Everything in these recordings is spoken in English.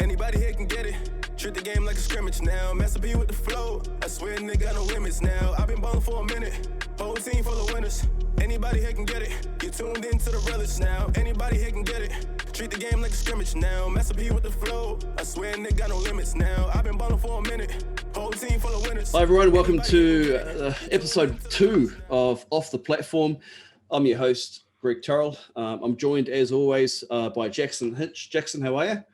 Anybody here can get it. Treat the game like a scrimmage now. Master B with the flow. I swear nigga got no limits now. I've been ballin' for a minute. Whole team full of winners. Anybody here can get it. Get tuned into the realest now. Anybody here can get it. Treat the game like a scrimmage now. Master B with the flow. I swear nigga got no limits now. I've been ballin' for a minute. Whole team full of winners. Hi everyone, welcome to episode 2 of Off the Platform. I'm your host, Greg Turrell. I'm joined as always by Jackson Hinch. Jackson, how are you?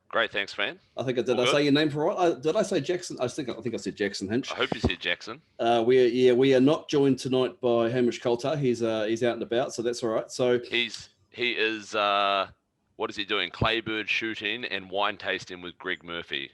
Great, thanks, man. I think I say your name right? Did I say Jackson? I think I said Jackson Hinch. I hope you said Jackson. We are not joined tonight by Hamish. He's out and about, so that's all right. So he is what is he doing? Claybird shooting and wine tasting with Greg Murphy.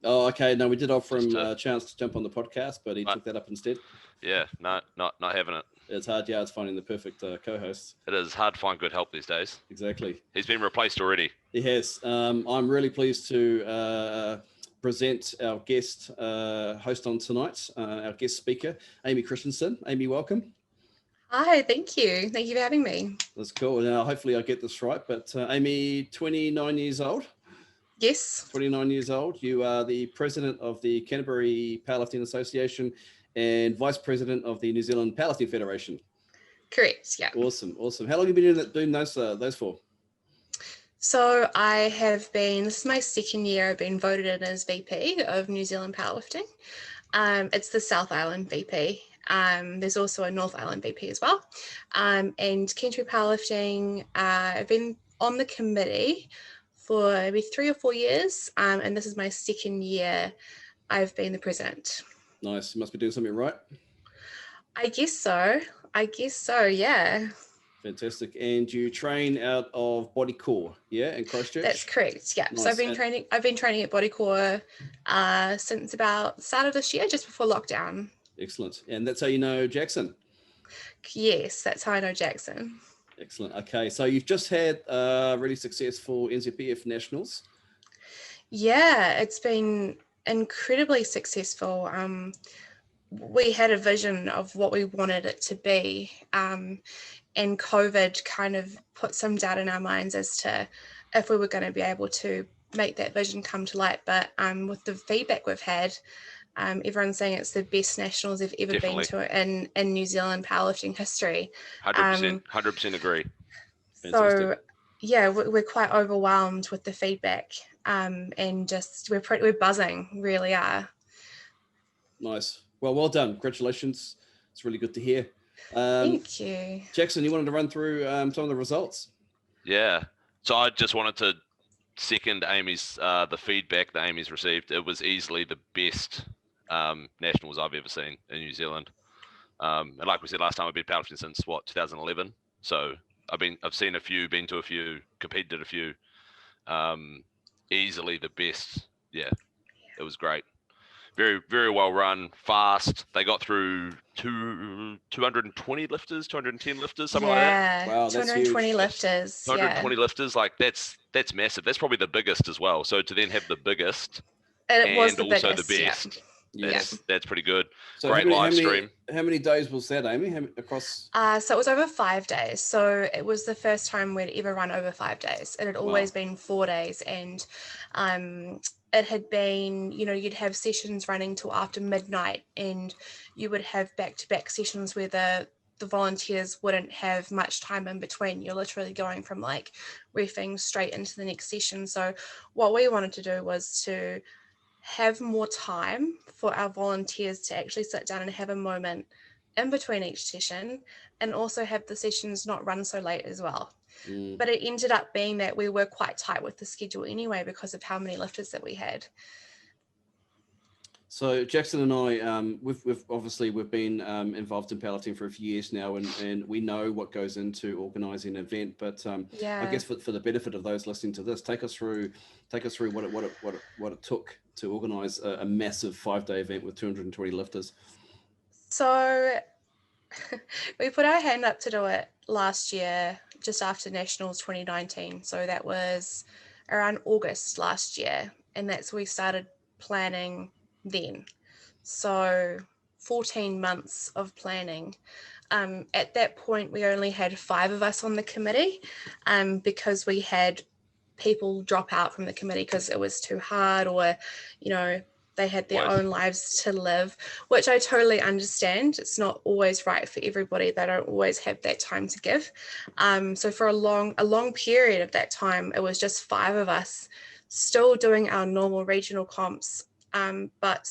Oh, okay. No, we did offer him a chance to jump on the podcast, but he took that up instead. Yeah, not having it. It's hard. Yeah, it's finding the perfect co-host. It is hard to find good help these days. Exactly. He's been replaced already. He has. I'm really pleased to present our guest host on tonight, our guest speaker, Aimee Christensen. Aimee, welcome. Hi, thank you. Thank you for having me. That's cool. Now, hopefully I get this right, but Aimee, 29 years old. Yes. 29 years old. You are the president of the Canterbury Powerlifting Association and vice president of the New Zealand Powerlifting Federation. Correct, yeah. Awesome. How long have you been doing those for? So this is my second year. I've been voted in as VP of New Zealand Powerlifting. It's the South Island VP. There's also a North Island VP as well. And Canterbury Powerlifting, I've been on the committee for maybe 3 or 4 years. And this is my second year I've been the president. Nice. You must be doing something right. I guess so, yeah. Fantastic. And you train out of Body Core, yeah, in Christchurch? That's correct, yeah. Nice. So I've been training at Body Core since about the start of this year, just before lockdown. Excellent. And that's how you know Jackson? Yes, that's how I know Jackson. Excellent. Okay, so you've just had really successful NZPF Nationals. Yeah, it's been incredibly successful. We had a vision of what we wanted it to be, and COVID kind of put some doubt in our minds as to if we were going to be able to make that vision come to light. But with the feedback we've had, everyone's saying it's the best nationals they've ever been to in New Zealand powerlifting history. 100% agree. So Fantastic. yeah, we're quite overwhelmed with the feedback, and just we're buzzing, really are. Nice. Well done. Congratulations. It's really good to hear. Thank you. Jackson, you wanted to run through some of the results? Yeah. So I just wanted to second Aimee's the feedback that Aimee's received. It was easily the best nationals I've ever seen in New Zealand. And like we said last time, I've been powerlifting since 2011. So I've seen a few, been to a few, competed at a few. Easily the best. Yeah, it was great. Very, very well run, fast. They got through 220 lifters, 210 lifters, something like that. Wow, 220 lifters. 220 lifters, like that's massive. That's probably the biggest as well. So to then have the biggest and also biggest, the best. Yeah. That's pretty good. So Great live stream. How many days was that, Aimee? Across? So it was over 5 days. So it was the first time we'd ever run over 5 days. It had always been 4 days, and it had been, you'd have sessions running till after midnight, and you would have back-to-back sessions where the volunteers wouldn't have much time in between. You're literally going from like reffing straight into the next session. So what we wanted to do was to have more time for our volunteers to actually sit down and have a moment in between each session, and also have the sessions not run so late as well. But it ended up being that we were quite tight with the schedule anyway because of how many lifters that we had. So Jackson and I, we've been involved in powerlifting for a few years now, and we know what goes into organising an event. But I guess for the benefit of those listening to this, take us through what it took to organise a massive 5-day event with 220 lifters. So we put our hand up to do it last year, just after Nationals 2019. So that was around August last year, and that's when we started planning then. So 14 months of planning. At that point, we only had 5 of us on the committee because we had people drop out from the committee because it was too hard, or, you know, they had their own lives to live, which I totally understand. It's not always right for everybody. They don't always have that time to give. So for a long period of that time, it was just 5 of us still doing our normal regional comps, but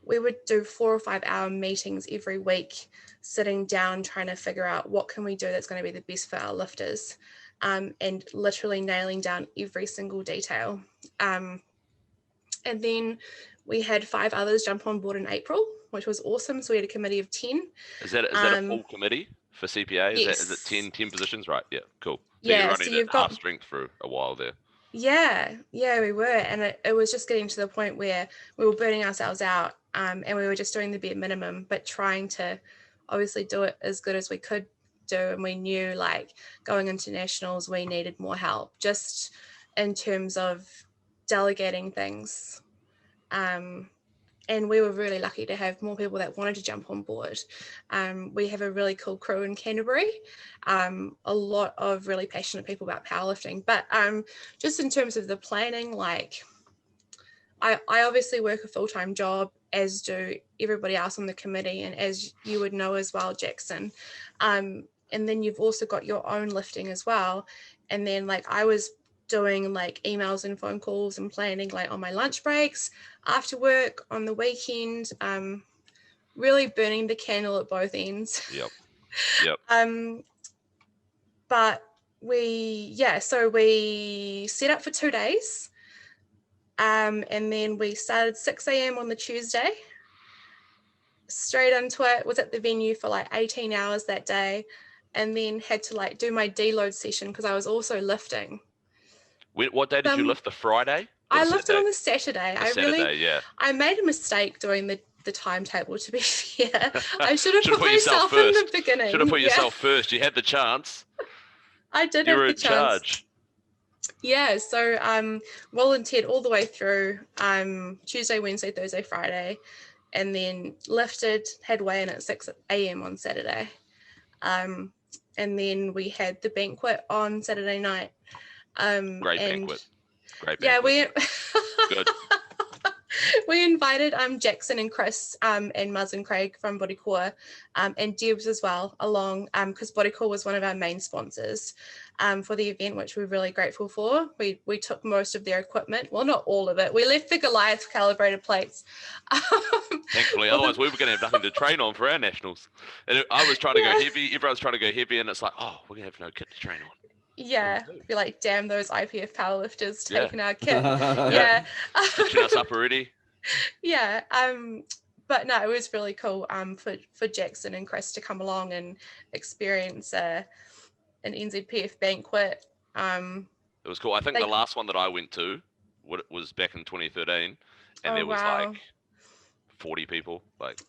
we would do 4 or 5 hour meetings every week, sitting down, trying to figure out what can we do that's going to be the best for our lifters, and literally nailing down every single detail. And then we had 5 others jump on board in April, which was awesome. So we had a committee of 10. Is that a full committee for CPA? Yes. Is it 10 positions? Right. Yeah. Cool. So Yeah, you're running so you've at got half strength for a while there. Yeah, we were. And it was just getting to the point where we were burning ourselves out, and we were just doing the bare minimum, but trying to obviously do it as good as we could do. And we knew, like, going into nationals, we needed more help just in terms of delegating things. And we were really lucky to have more people that wanted to jump on board. We have a really cool crew in Canterbury, a lot of really passionate people about powerlifting. But just in terms of the planning, like, I obviously work a full-time job, as do everybody else on the committee, and as you would know as well, Jackson. And then you've also got your own lifting as well. And then, like, I was doing like emails and phone calls and planning, like, on my lunch breaks, after work, on the weekend, really burning the candle at both ends. Yep. But so we set up for 2 days, and then we started 6 a.m. on the Tuesday, straight into it. Was at the venue for like 18 hours that day, and then had to like do my deload session because I was also lifting. What day did you lift? The Friday? I lifted on the Saturday. Yeah. I made a mistake doing the timetable, to be fair. I should have Should've put myself in the beginning. Should have put yourself first. You had the chance. I did you have were the in chance. Charge. Yeah, so volunteered all the way through, Tuesday, Wednesday, Thursday, Friday, and then lifted, had weigh-in at 6 a.m. on Saturday. And then we had the banquet on Saturday night. Great banquet. Yeah, Good. we invited Jackson and Chris and Muzz and Craig from Bodycore, and Debs as well along, because Bodycore was one of our main sponsors for the event, which we're really grateful for. We took most of their equipment, well, not all of it. We left the Goliath calibrated plates. Thankfully, otherwise we were going to have nothing to train on for our nationals. And I was trying to go heavy. Everyone's trying to go heavy, and it's like, oh, we're going to have no kit to train on. Yeah, be like, damn those IPF powerlifters taking our kit. Stitching us up already. Yeah, but no, it was really cool for Jackson and Chris to come along and experience an NZPF banquet. It was cool. I think the last one that I went to was back in 2013, and there was like 40 people. Like,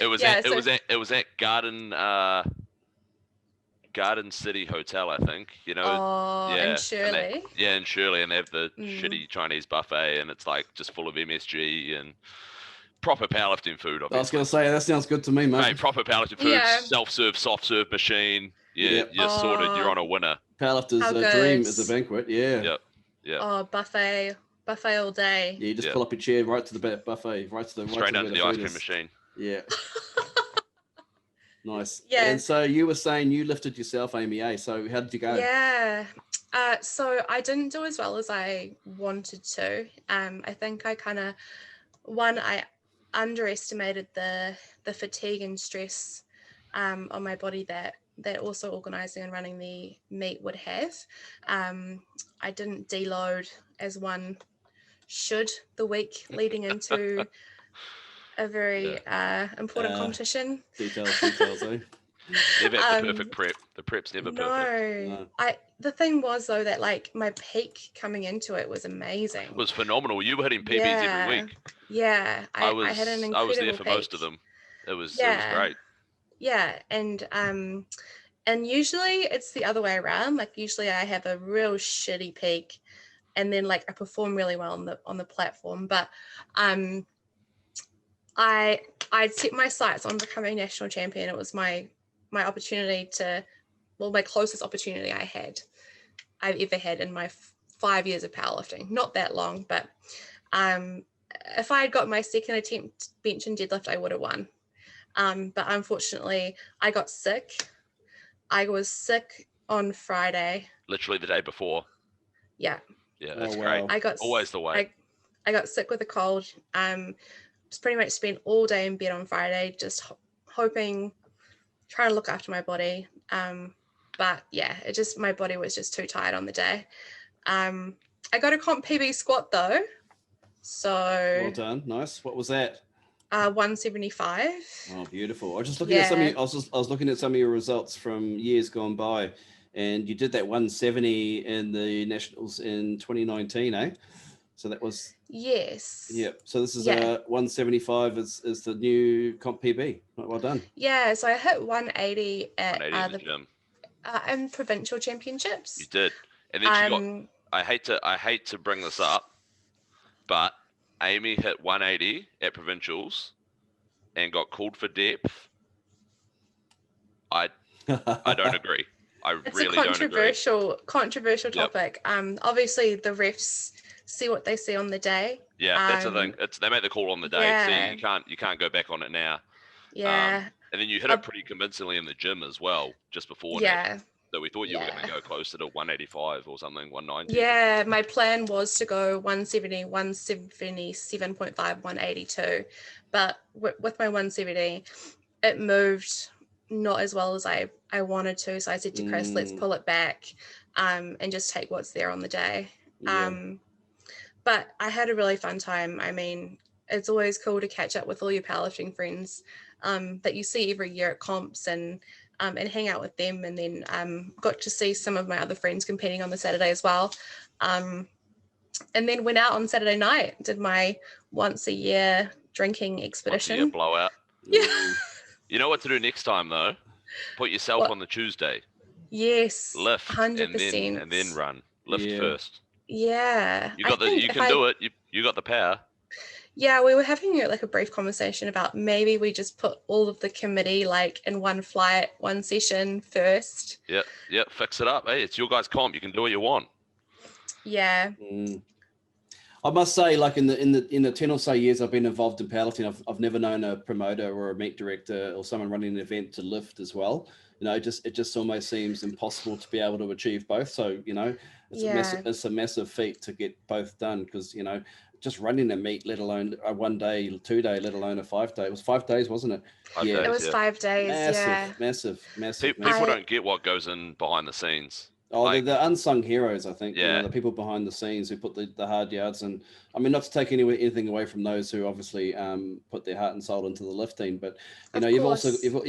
it was at Garden City Hotel, I think. You know, in Shirley. In Shirley, and they have the shitty Chinese buffet, and it's like just full of MSG and proper powerlifting food. Obviously. I was going to say, that sounds good to me, mate. Proper powerlifting food, self-serve, soft-serve machine. You're sorted. You're on a winner. Powerlifter's dream is a banquet. Yeah. Yep. Oh, buffet all day. Yeah, you just pull up your chair right to the buffet, straight under the ice cream machine. Yeah. Nice. Yeah. And so you were saying you lifted yourself, Aimee. So how did you go? Yeah. So I didn't do as well as I wanted to. I think I underestimated the fatigue and stress on my body that also organising and running the meet would have. I didn't deload as one should the week leading into a very important competition. Details, eh? Never have the perfect prep. The prep's never perfect. No. The thing was, though, that like my peak coming into it was amazing. It was phenomenal. You were hitting PBs every week. Yeah, I had an incredible I was there for peak. most of them. It was great. Yeah, and usually it's the other way around. Like usually I have a real shitty peak, and then like I perform really well on the platform. But I'd set my sights on becoming national champion. It was my opportunity my closest opportunity I had. I've ever had in my 5 years of powerlifting. Not that long, but if I had got my second attempt bench and deadlift, I would have won. But unfortunately, I got sick. I was sick on Friday. Literally the day before. Yeah. Yeah, that's great. Always the way. I got sick with a cold. Just pretty much spent all day in bed on Friday, just hoping, trying to look after my body. But yeah, my body was just too tired on the day. I got a comp PB squat though. So well done. Nice. What was that? 175. Oh, beautiful. I was just looking at some of your, I was looking at some of your results from years gone by, and you did that 170 in the Nationals in 2019, eh? So that was yes. Yeah. So this is 175 is the new comp PB. Well done. Yeah. So I hit 180 at 180 in the gym. In provincial championships. You did, and then you got. I hate to bring this up, but Aimee hit 180 at provincials and got called for depth. I don't agree. It's really a controversial topic. Obviously the refs see what they see on the day. Yeah, that's the thing. They make the call on the day. Yeah. So you can't go back on it now. Yeah. And then you hit it pretty convincingly in the gym as well, just before. Yeah. So we thought you were going to go closer to 185 or something, 190. Yeah, my plan was to go 170, 177.5, 182. But with my 170, it moved not as well as I wanted to. So I said to Chris, let's pull it back and just take what's there on the day. Yeah. But I had a really fun time. I mean, it's always cool to catch up with all your powerlifting friends that you see every year at comps and hang out with them. And then got to see some of my other friends competing on the Saturday as well. And then went out on Saturday night, did my once a year drinking expedition. Once a year blowout. Yeah. You know what to do next time though? Put yourself on the Tuesday. Yes. Lift 100%. and then run. Lift first. Yeah. You can do it. You got the power. Yeah, we were having like a brief conversation about maybe we just put all of the committee like in one flight, one session first. Yep, fix it up. Hey, it's your guys' comp. You can do what you want. Yeah. I must say, like in the 10 or so years I've been involved in powerlifting, I've never known a promoter or a meet director or someone running an event to lift as well. You know, it just almost seems impossible to be able to achieve both. So, you know, it's a massive feat to get both done because, you know, just running a meet, let alone a 1 day, 2 day, let alone a 5 day. It was 5 days, wasn't it? 5 days, it was 5 days. Massive. People don't get what goes in behind the scenes. Oh, like, they're the unsung heroes, I think. Yeah. You know, the people behind the scenes who put the hard yards. And I mean, not to take anything away from those who obviously put their heart and soul into the lifting, but you know, you've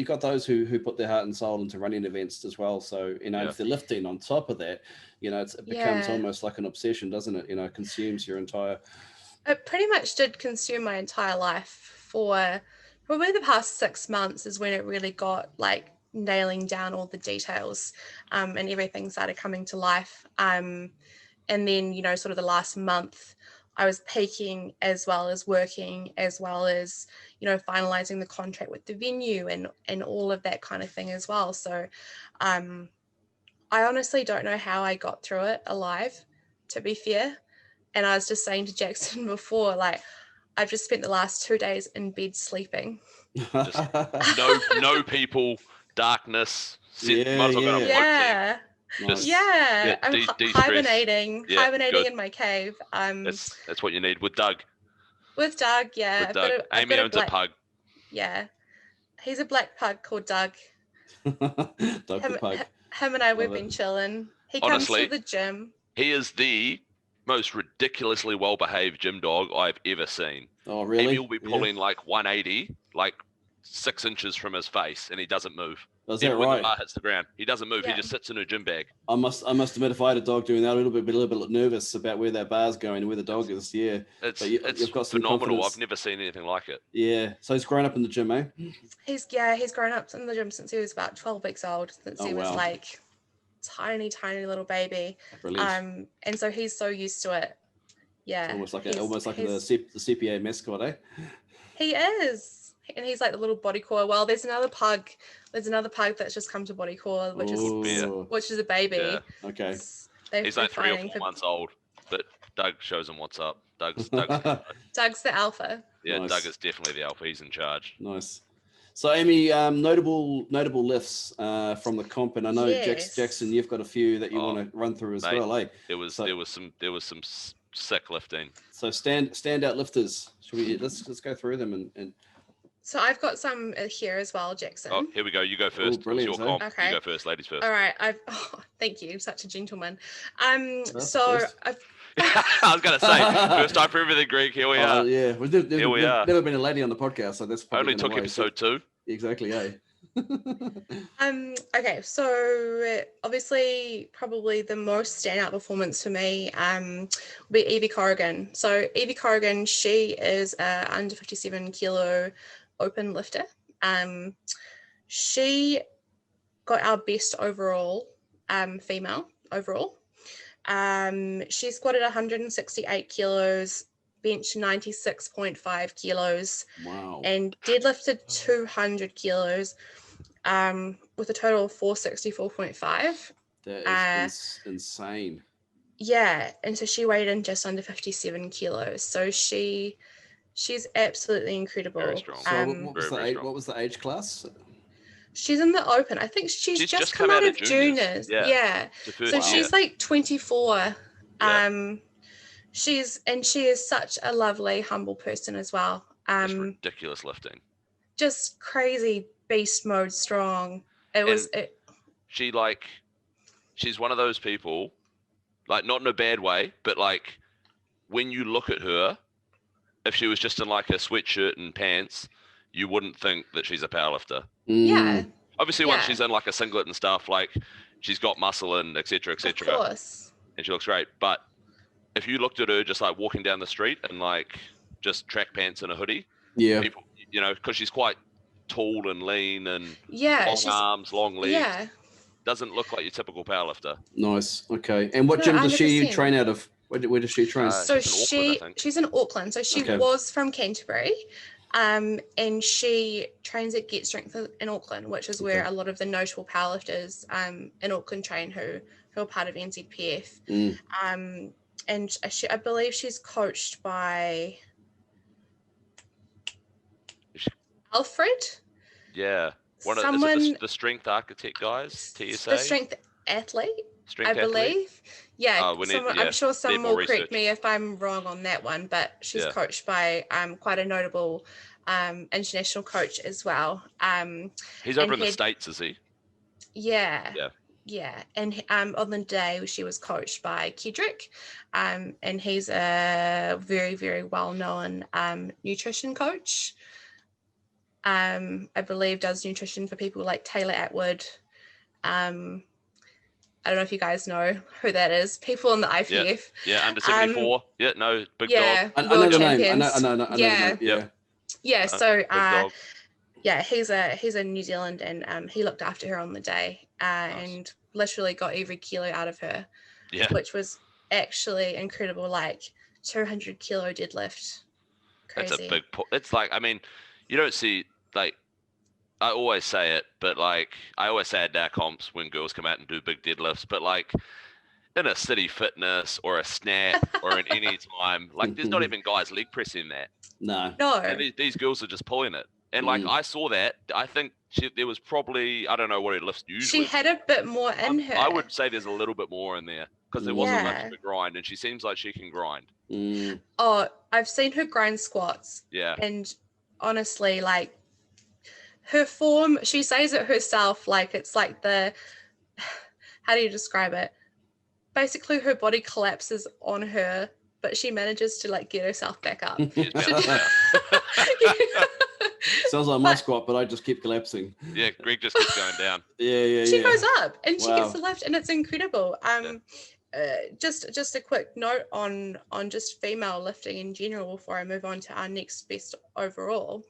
got those who put their heart and soul into running events as well. So, you know, if they're lifting on top of that, you know, it becomes almost like an obsession, doesn't it? You know, it consumes your entire. It pretty much did consume my entire life for probably the past 6 months is when it really got like nailing down all the details and everything started coming to life. And then, you know, sort of the last month I was peaking as well as working, as well as, you know, finalizing the contract with the venue and all of that kind of thing as well. So I honestly don't know how I got through it alive, to be fair. And I was just saying to Jackson before, like, I've just spent the last 2 days in bed sleeping. Just no people, darkness. I'm hibernating good. in my cave. That's what you need with Doug. With Doug, yeah. Aimee owns a pug. Yeah, he's a black pug called Doug. Doug the Pug. Him and I, we've been chilling. He Honestly, comes to the gym. He is the most ridiculously well-behaved gym dog I've ever seen. Oh, really? Aimee will be pulling like 180, like 6 inches from his face, and he doesn't move. Is Even that when right? the bar hits the ground, he doesn't move. Yeah. He just sits in a gym bag. I must admit, if I had a dog doing that, a little bit nervous about where that bar's going and where the dog is. Yeah, it's you've got some phenomenal. confidence. I've never seen anything like it. Yeah, so he's grown up in the gym, eh? He's grown up in the gym since he was about 12 weeks old. Since he was like tiny little baby. Brilliant. And so he's so used to it. Yeah, almost like the CPA mascot, eh? He is, and he's like the little body core. Well, there's another pug that's just come to body core, which is a baby. Yeah. Okay. He's like 3 or 4 months old, but Doug shows him what's up. Doug's Doug's the alpha. Yeah, Nice. Doug is definitely the alpha. He's in charge. Nice. So, Aimee, notable lifts from the comp, and I know Jackson, you've got a few that you want to run through as well, eh? There was some sick lifting. So standout lifters. Should we let's go through them and. So I've got some here as well, Jackson. Oh, here we go. You go first. Ooh, brilliant, it's your comp. Okay. You go first, ladies first. All right. Thank you. Such a gentleman. So I've I was gonna say first time for everything, Greg. Here we are. Yeah, Here we are. Never been a lady on the podcast, so that's probably only took episode 2. Exactly, eh? Okay, so obviously probably the most standout performance for me will be Aimee Corrigan. So Aimee Corrigan, she is a under 57 kilo open lifter. She got our best overall female overall. She squatted 168 kilos, benched 96.5 kilos, wow, and deadlifted 200 kilos with a total of 464.5. That is insane. Yeah, and so she weighed in just under 57 kilos. So she's absolutely incredible. Very strong. So what was the age class? She's in the open. I think she's just come out of juniors. Yeah. So she's like 24. Yeah. She is such a lovely, humble person as well. Just ridiculous lifting. Just crazy beast mode strong. She's one of those people, like not in a bad way, but like when you look at her, if she was just in like a sweatshirt and pants, you wouldn't think that she's a powerlifter. Yeah. Obviously, once she's in like a singlet and stuff, like she's got muscle and etc. Of course. And she looks great. But if you looked at her just like walking down the street and like just track pants and a hoodie, people, because she's quite tall and lean and long arms, long legs, doesn't look like your typical powerlifter. Nice. Okay. And what gym does she train out of? Where does she train? So she's in Auckland. So she was from Canterbury. And she trains at Get Strength in Auckland, which is where a lot of the notable powerlifters in Auckland train who are part of NZPF. And I believe she's coached by Alfred. Yeah. Is it the Strength Architect guys, TSA? The Strength Athlete, I believe. Yeah, I'm sure someone will correct me if I'm wrong on that one, but she's coached by quite a notable international coach as well. He's over in the States, is he? Yeah. Yeah, and on the day she was coached by Kedrick, and he's a very, very well-known nutrition coach. I believe does nutrition for people like Taylor Atwood. I don't know if you guys know who that is. People in the IPF. Yeah, under 74. Big dog. World champions. I know the name. Yeah. So he's a New Zealand, and he looked after her on the day, and literally got every kilo out of her. Yeah. Which was actually incredible. Like 200 kilo deadlift. Crazy. That's a big. It's like, I mean, you don't see like. I always say it, but like I always say at our comps when girls come out and do big deadlifts, but like in a City Fitness or a Snap or in any time, like there's not even guys leg pressing that. No. And these girls are just pulling it. And like I saw that, I think there was probably, I don't know what it lifts usually. She had a bit more in her. I would say there's a little bit more in there because there wasn't much of a grind, and she seems like she can grind. Oh, I've seen her grind squats. Yeah. And honestly, like, her form, she says it herself, like it's like how do you describe it? Basically, her body collapses on her, but she manages to like get herself back up. Sounds like my squat, but I just keep collapsing. Yeah, Greg just keeps going down. She goes up and she gets the lift, and it's incredible. Just a quick note on just female lifting in general before I move on to our next best overall.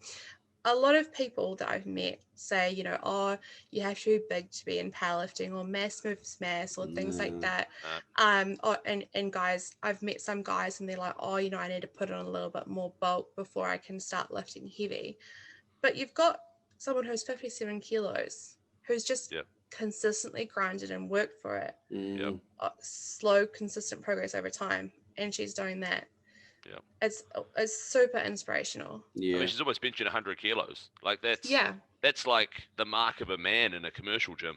A lot of people that I've met say, you have to be big to be in powerlifting, or mass moves mass, or things like that. And guys, I've met some guys and they're like, I need to put on a little bit more bulk before I can start lifting heavy. But you've got someone who's 57 kilos, who's just consistently grinded and worked for it. Mm. Slow, consistent progress over time, and she's doing that. Yeah. It's super inspirational. Yeah. I mean, she's almost benching 100 kilos. Like Yeah. that's like the mark of a man in a commercial gym.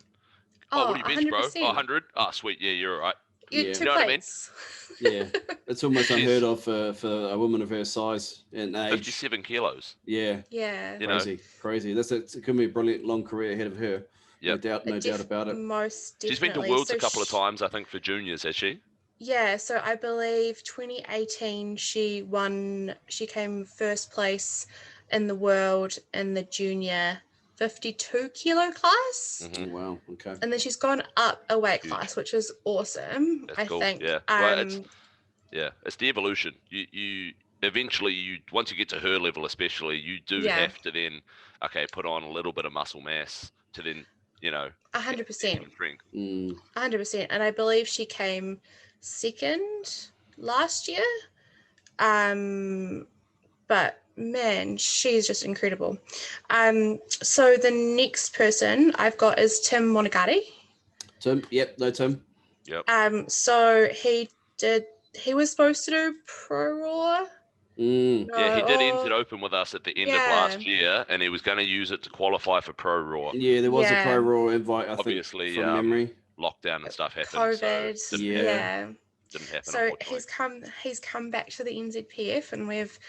Oh, What do you bench, bro? 100%. Oh, 100? Oh, sweet. Yeah, you're all right. You Yeah. two know what I mean? plates. Yeah, it's almost She's- unheard of for a woman of her size and age. 57 kilos. Yeah, Yeah. You know? crazy. It's going to be a brilliant long career ahead of her. Yep. No doubt about it. Most definitely. She's been to Worlds a couple of times, I think, for juniors, has she? Yeah, so I believe 2018 she came first place in the world in the junior 52 kilo class. Mhm. Wow. Okay. And then she's gone up a weight Huge. class, which is awesome. That's I cool. think. Yeah. Well, it's the evolution. You eventually once you get to her level, especially, you do have to then put on a little bit of muscle mass to then 100%. strength. 100%. And I believe she came second last year. But man, she's just incredible. So the next person I've got is Tim Monagati. Tim. Yep. No, Tim. Yep. So he was supposed to do Pro Raw. Yeah, he did NZ Open with us at the end of last year, and he was going to use it to qualify for Pro Raw. Yeah, there was a Pro Raw invite, I Obviously, think, from memory. Lockdown and stuff happened. COVID, so didn't happen. So he's come back to the NZPF, and we've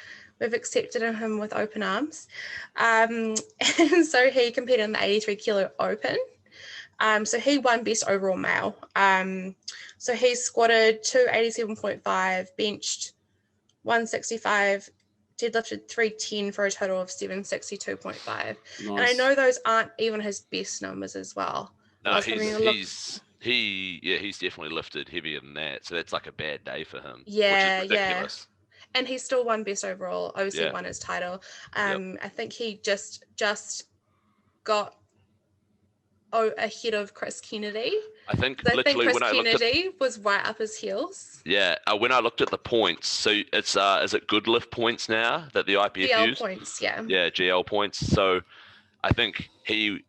accepted him with open arms. And so he competed in the 83 kilo Open. So he won best overall male. So he squatted 287.5, benched 165, deadlifted 310 for a total of 762.5. Nice. And I know those aren't even his best numbers as well. No, he's definitely lifted heavier than that. So that's like a bad day for him. Yeah, which is ridiculous. And he still won best overall. Obviously won his title. I think he just got ahead of Chris Kennedy. I think Chris when I looked Kennedy was right up his heels. Yeah, when I looked at the points, so it's is it good lift points now that the IPF GL used? points, yeah. Yeah, GL points. So I think it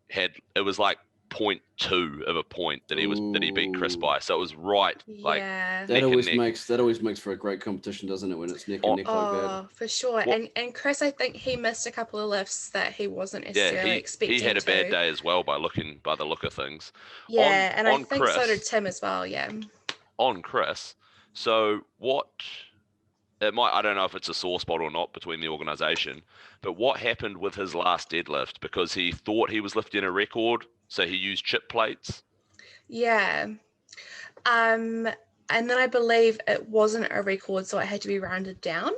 was like 0.2 of a point that he beat Chris by. So it was right. Yeah. That always makes for a great competition, doesn't it? When it's neck and neck like that. Oh, for sure. And Chris, I think he missed a couple of lifts that he wasn't necessarily expecting. He had a bad day as well by the look of things. Yeah, and I think Chris, so did Tim as well. Yeah. On Chris, so I don't know if it's a sore spot or not between the organisation, but what happened with his last deadlift? Because he thought he was lifting a record, so he used chip plates. Yeah. And then I believe it wasn't a record, so it had to be rounded down.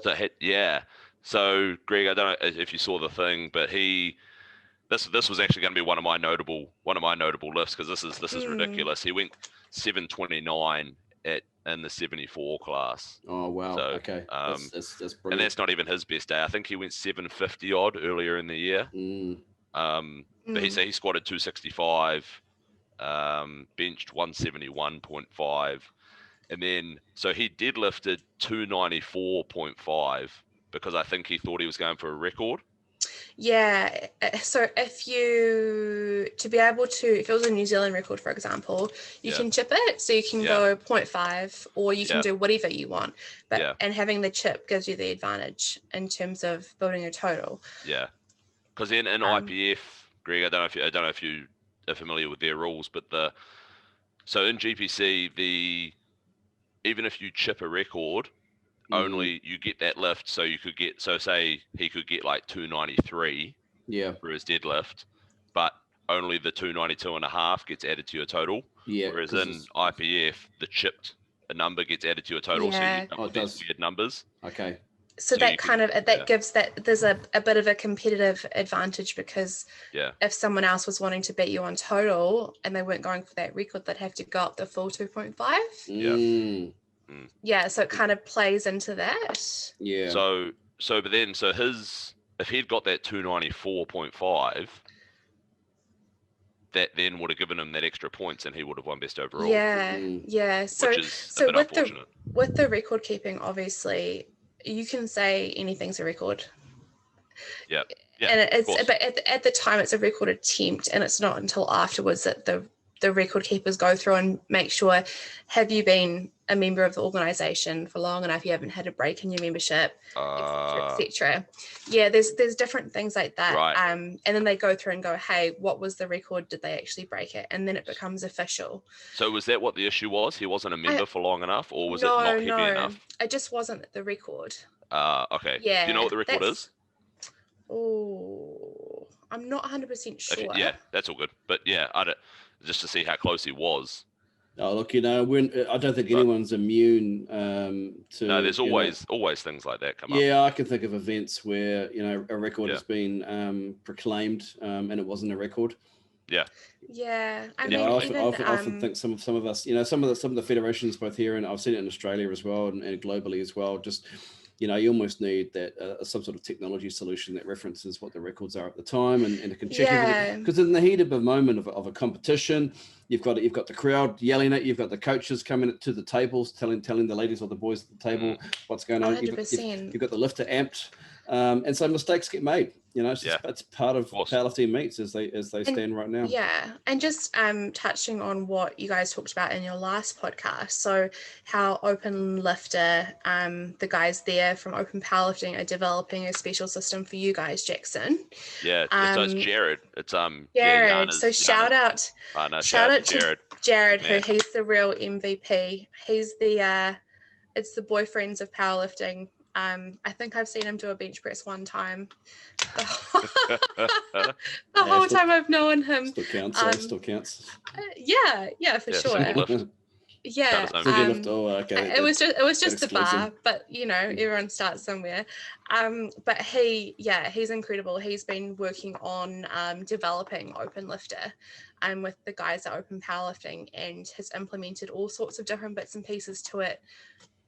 So Greg, I don't know if you saw the thing, but this was actually going to be one of my notable lifts, because this is ridiculous. He went 729 in the 74 class. Oh wow! So, okay, that's brilliant. And that's not even his best day. I think he went 750 odd earlier in the year. But he squatted 265, benched 171.5, and then so he deadlifted 294.5 because I think he thought he was going for a record. Yeah. So if it was a New Zealand record, for example, you can chip it. So you can go 0.5 or you can do whatever you want. And having the chip gives you the advantage in terms of building a total. Yeah. Because in IPF, Greg, I don't know if you are familiar with their rules, but so in GPC, even if you chip a record, only you get that lift, so say he could get like 293 for his deadlift, but only the 292.5 gets added to your total. Whereas in IPF, the chipped number gets added to your total, so you don't have weird numbers. Okay. So that gives there's a bit of a competitive advantage, because if someone else was wanting to beat you on total and they weren't going for that record, they'd have to go up the full 2.5. Yeah, so it kind of plays into that. Yeah. So if he'd got that 294.5, that then would have given him that extra points, and he would have won best overall. Yeah. So with the record keeping, obviously, you can say anything's a record. Yeah. And but at the time it's a record attempt, and it's not until afterwards that the the record keepers go through and make sure, have you been a member of the organisation for long enough? You haven't had a break in your membership, etc. Yeah, there's different things like that. Right. And then they go through and go, hey, what was the record? Did they actually break it? And then it becomes official. So was that what the issue was? He wasn't a member for long enough, or was it No, not heavy enough? it just wasn't the record. Okay. Yeah. Do you know what the record is? Oh, I'm not 100% sure. Okay, yeah, that's all good. But yeah, just to see how close he was. Oh, look, I don't think anyone's immune to. No, there's always things like that come up. Yeah, I can think of events where a record has been proclaimed and it wasn't a record. Yeah. Yeah, I often think some of us, some of the federations both here, and I've seen it in Australia as well and globally as well. Just you almost need that some sort of technology solution that references what the records are at the time and it can check everything. Because in the heat of a moment of a competition, you've got the crowd yelling at you, you've got the coaches coming to the tables telling the ladies or the boys at the table what's going on. 100%. You've got the lifter amped, and so mistakes get made. It's part of powerlifting meets as they stand right now. Yeah, and just touching on what you guys talked about in your last podcast, so how Open Lifter, the guys there from Open Powerlifting are developing a special system for you guys, Jackson. Yeah, so it's Jared. It's Jared. Yeah, so shout out to Jared, who he's the real MVP. He's it's the boyfriends of powerlifting. I think I've seen him do a bench press one time. The whole time I've known him. Still counts. Still counts. Yeah, for sure. Yeah. It was just the bar, but everyone starts somewhere. But he's incredible. He's been working on developing Open Lifter with the guys at Open Powerlifting, and has implemented all sorts of different bits and pieces to it.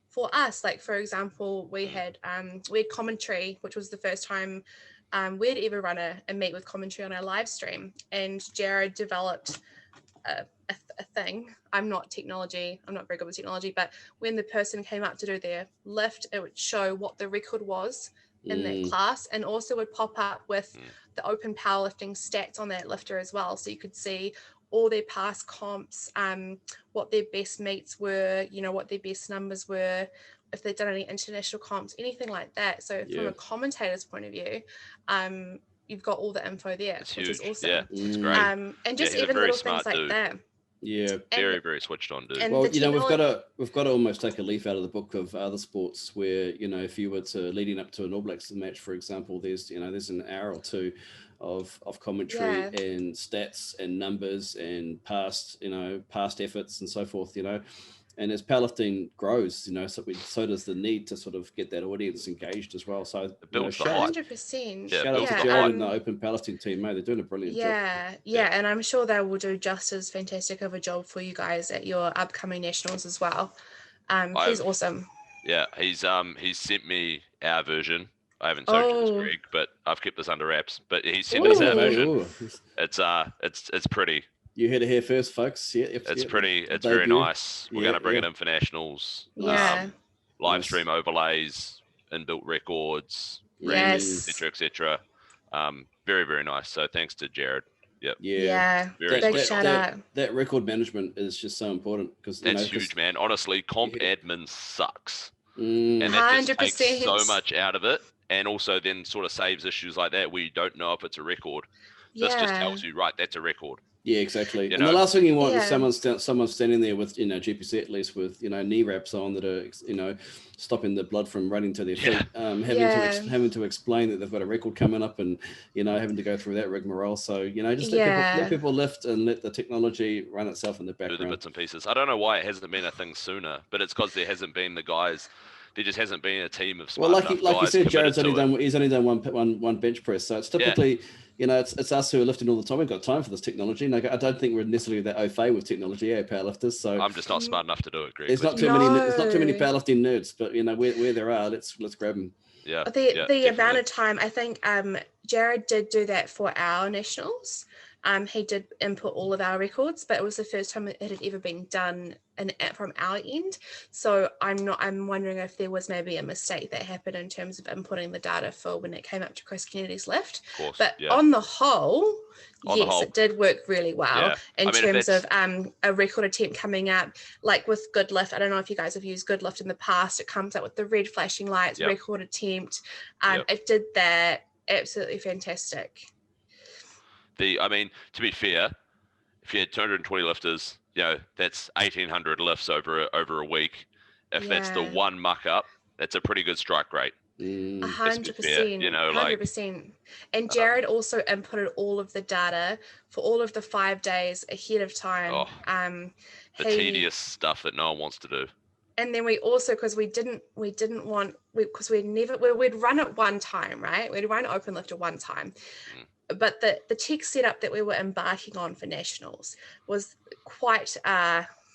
For us, like for example, we had commentary, which was the first time we'd ever run a meet with commentary on our live stream, and Jared developed a thing. I'm not very good with technology, but when the person came up to do their lift, it would show what the record was in that class, and also would pop up with the Open Powerlifting stats on that lifter as well, so you could see all their past comps, what their best meets were, what their best numbers were, if they've done any international comps, anything like that. So from a commentator's point of view, you've got all the info there, which is awesome. Yeah, it's great. And just even little things like that. Yeah, very, very switched on dude. Well, we've got to almost take a leaf out of the book of other sports where if you were to leading up to an All Blacks match, for example, there's an hour or two of commentary and stats and numbers and past efforts and so forth, and as powerlifting grows, so does the need to sort of get that audience engaged as well. So it builds 100%. Shout out to Jared and the Open Powerlifting team, mate. They're doing a brilliant job. Yeah, and I'm sure they will do just as fantastic of a job for you guys at your upcoming nationals as well. He's awesome. Yeah, he's sent me our version. I haven't showed you this, Greg, but I've kept this under wraps. But he sent us our version. It's pretty. You heard it here first, folks. It's pretty. It's very nice. We're going to bring it in for nationals. Yeah. Live stream overlays, inbuilt records, etc. Very, very nice. So thanks to Jared. Yep. Yeah. Big shout out. That record management is just so important because that's huge, man. Honestly, comp admin sucks, and that just takes so much out of it, and also then sort of saves issues like that where you don't know if it's a record. This just tells you, right, that's a record. Yeah, exactly. And the last thing you want is someone standing there with, GPC at least with, knee wraps on that are, stopping the blood from running to their feet, having to explain that they've got a record coming up and, having to go through that rigmarole. So, just let people lift and let the technology run itself in the background. Do the bits and pieces. I don't know why it hasn't been a thing sooner, but it's because there hasn't been the guys. There just hasn't been a team of smart enough guys. Like you said, Jared's only done one bench press. So it's typically, it's us who are lifting all the time. We've got time for this technology. And I don't think we're necessarily that au fait with technology, powerlifters. So I'm just not smart enough to do it, Greg. There's not too many powerlifting nerds, but where there are, let's grab them. Yeah. The amount of time, I think Jared did do that for our nationals. He did input all of our records, but it was the first time it had ever been done from our end. So I'm wondering if there was maybe a mistake that happened in terms of inputting the data for when it came up to Chris Kennedy's lift. Of course, but yeah. on the whole, it did work really well in terms of a record attempt coming up, like with Good Lift. I don't know if you guys have used Good Lift in the past. It comes up with the red flashing lights, record attempt. It did that. Absolutely fantastic. I mean, to be fair, if you had 220 lifters, that's 1,800 lifts over a week. If that's the one muck up, that's a pretty good strike rate. 100%, 100%. And Jared also inputted all of the data for all of the 5 days ahead of time. The tedious stuff that no one wants to do. And then we also, because we'd run it one time, right? We'd run open lift at one time. But the tech setup that we were embarking on for nationals was quite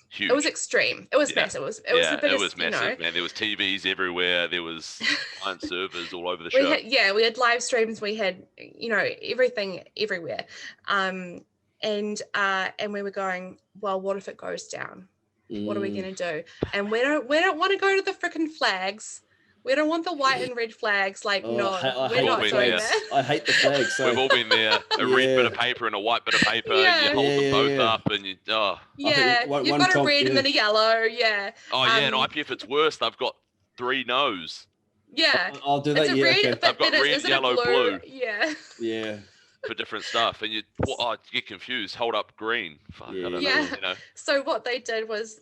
huge. It was extreme. It was massive. It was the biggest. It was massive, man. There was TVs everywhere. There was client servers all over the show. We had live streams. We had everything everywhere. And we were going, well, what if it goes down? What are we going to do? And we don't want to go to the frickin' flags. We don't want the white and red flags. Like, we're not doing that. I hate the flags. So. We've all been there. A red bit of paper and a white bit of paper. And you hold them both up and you, you've got a red and then a yellow. Yeah. And IPF, it's worse. They've got 3 no's. Yeah. I'll do that. It's a red, They've got red, yellow, blue. Yeah. Yeah. For different stuff, and you get confused. Hold up green. Fuck, I don't know. So what they did was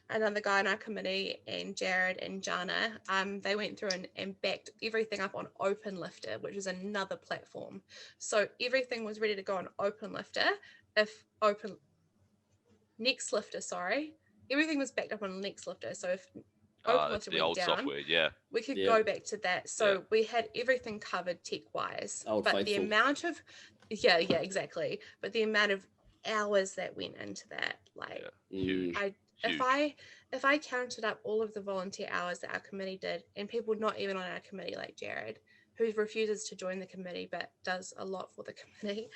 another guy in our committee and Jared and Jana, they went through and backed everything up on OpenLifter, which is another platform. So everything was ready to go on OpenLifter. NextLifter, everything was backed up on NextLifter. So if it's the old down, software, we could go back to that. So we had everything covered tech-wise. The amount of exactly. But the amount of hours that went into that, like huge. If I counted up all of the volunteer hours that our committee did, and people not even on our committee, like Jared, who refuses to join the committee but does a lot for the committee,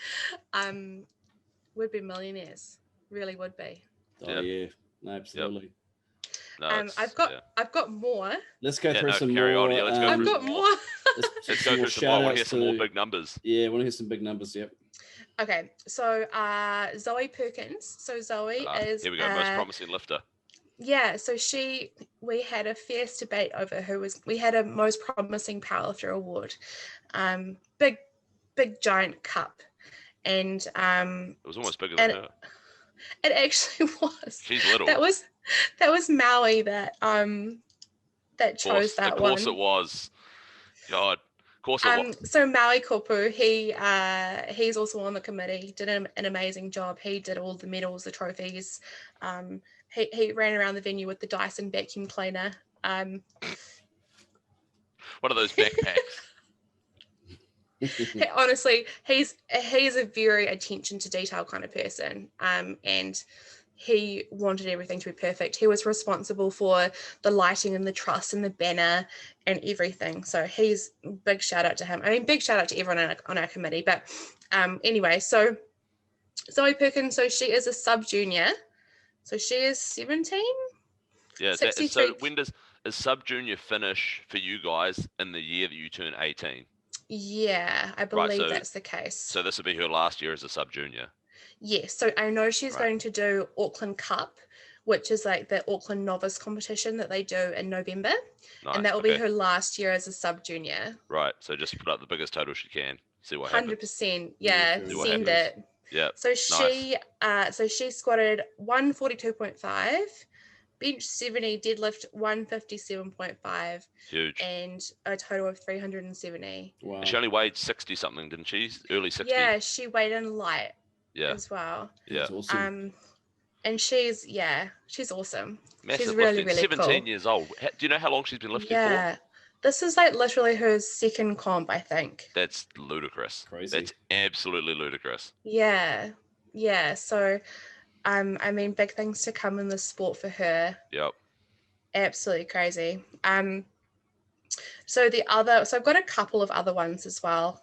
we'd be millionaires. Really would be. Oh yeah, no, absolutely. Yep. No, I've got more. Let's go through some carry more. On. Let's go I've got more. Let's go through some more. I want to hear some more big numbers. Yeah, I want to hear some big numbers. Yep. Okay, so Zoe Perkins. So Zoe is here we go. Most promising lifter. Yeah, so we had a fierce debate over we had a most promising powerlifter award, big giant cup, and it was almost bigger than her. It actually was. She's little. That was Maui that chose that one. Of course it was. God, of course it was. So Maui Kopu, he's also on the committee. He did an amazing job. He did all the medals, the trophies. He ran around the venue with the Dyson vacuum cleaner. What are those backpacks? Honestly, he's a very attention to detail kind of person, and he wanted everything to be perfect. He was responsible for the lighting and the truss and the banner and everything. So he's big shout out to him. I mean, big shout out to everyone on our committee. But anyway, so Zoe Perkins, so she is a sub junior. So she is 17. Yeah. So when does a sub junior finish for you guys in the year that you turn 18? Yeah, I believe that's the case. So this will be her last year as a sub junior. Yes, so I know she's going to do Auckland Cup, which is like the Auckland Novice competition that they do in November. Nice, and that will be her last year as a sub junior. Right, so just put up the biggest total she can, see what happens. 100%, yeah, send it. Yeah. So she squatted 142.5, bench 70, deadlift 157.5. Huge. And a total of 370. Wow. She only weighed 60 something, didn't she? Early 60s. Yeah, she weighed in light. As well. Yeah. That's awesome. And she's awesome. Massive she's really, lifting. really 17 cool. years old. Do you know how long she's been lifting for? Yeah. This is like literally her second comp, I think. That's ludicrous. Crazy. That's absolutely ludicrous. Yeah. Yeah. So I mean, big things to come in the sport for her. Yep. Absolutely crazy. So I've got a couple of other ones as well.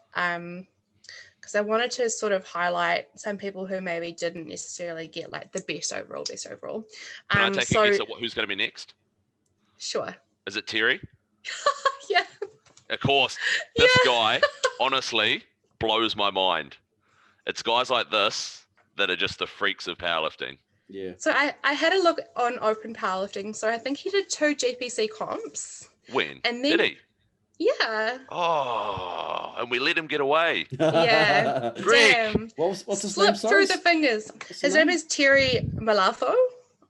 because I wanted to sort of highlight some people who maybe didn't necessarily get like the best overall. Can I take a guess at who's going to be next? Sure. Is it Terry? Yeah. Of course. This guy, honestly, blows my mind. It's guys like this that are just the freaks of powerlifting. Yeah. So I had a look on Open Powerlifting. So I think he did 2 GPC comps. When? And then, Did he? Yeah. Oh, and we let him get away. Yeah. Greg. What's his name? Slipped through the fingers. His name name is Terry Malafo.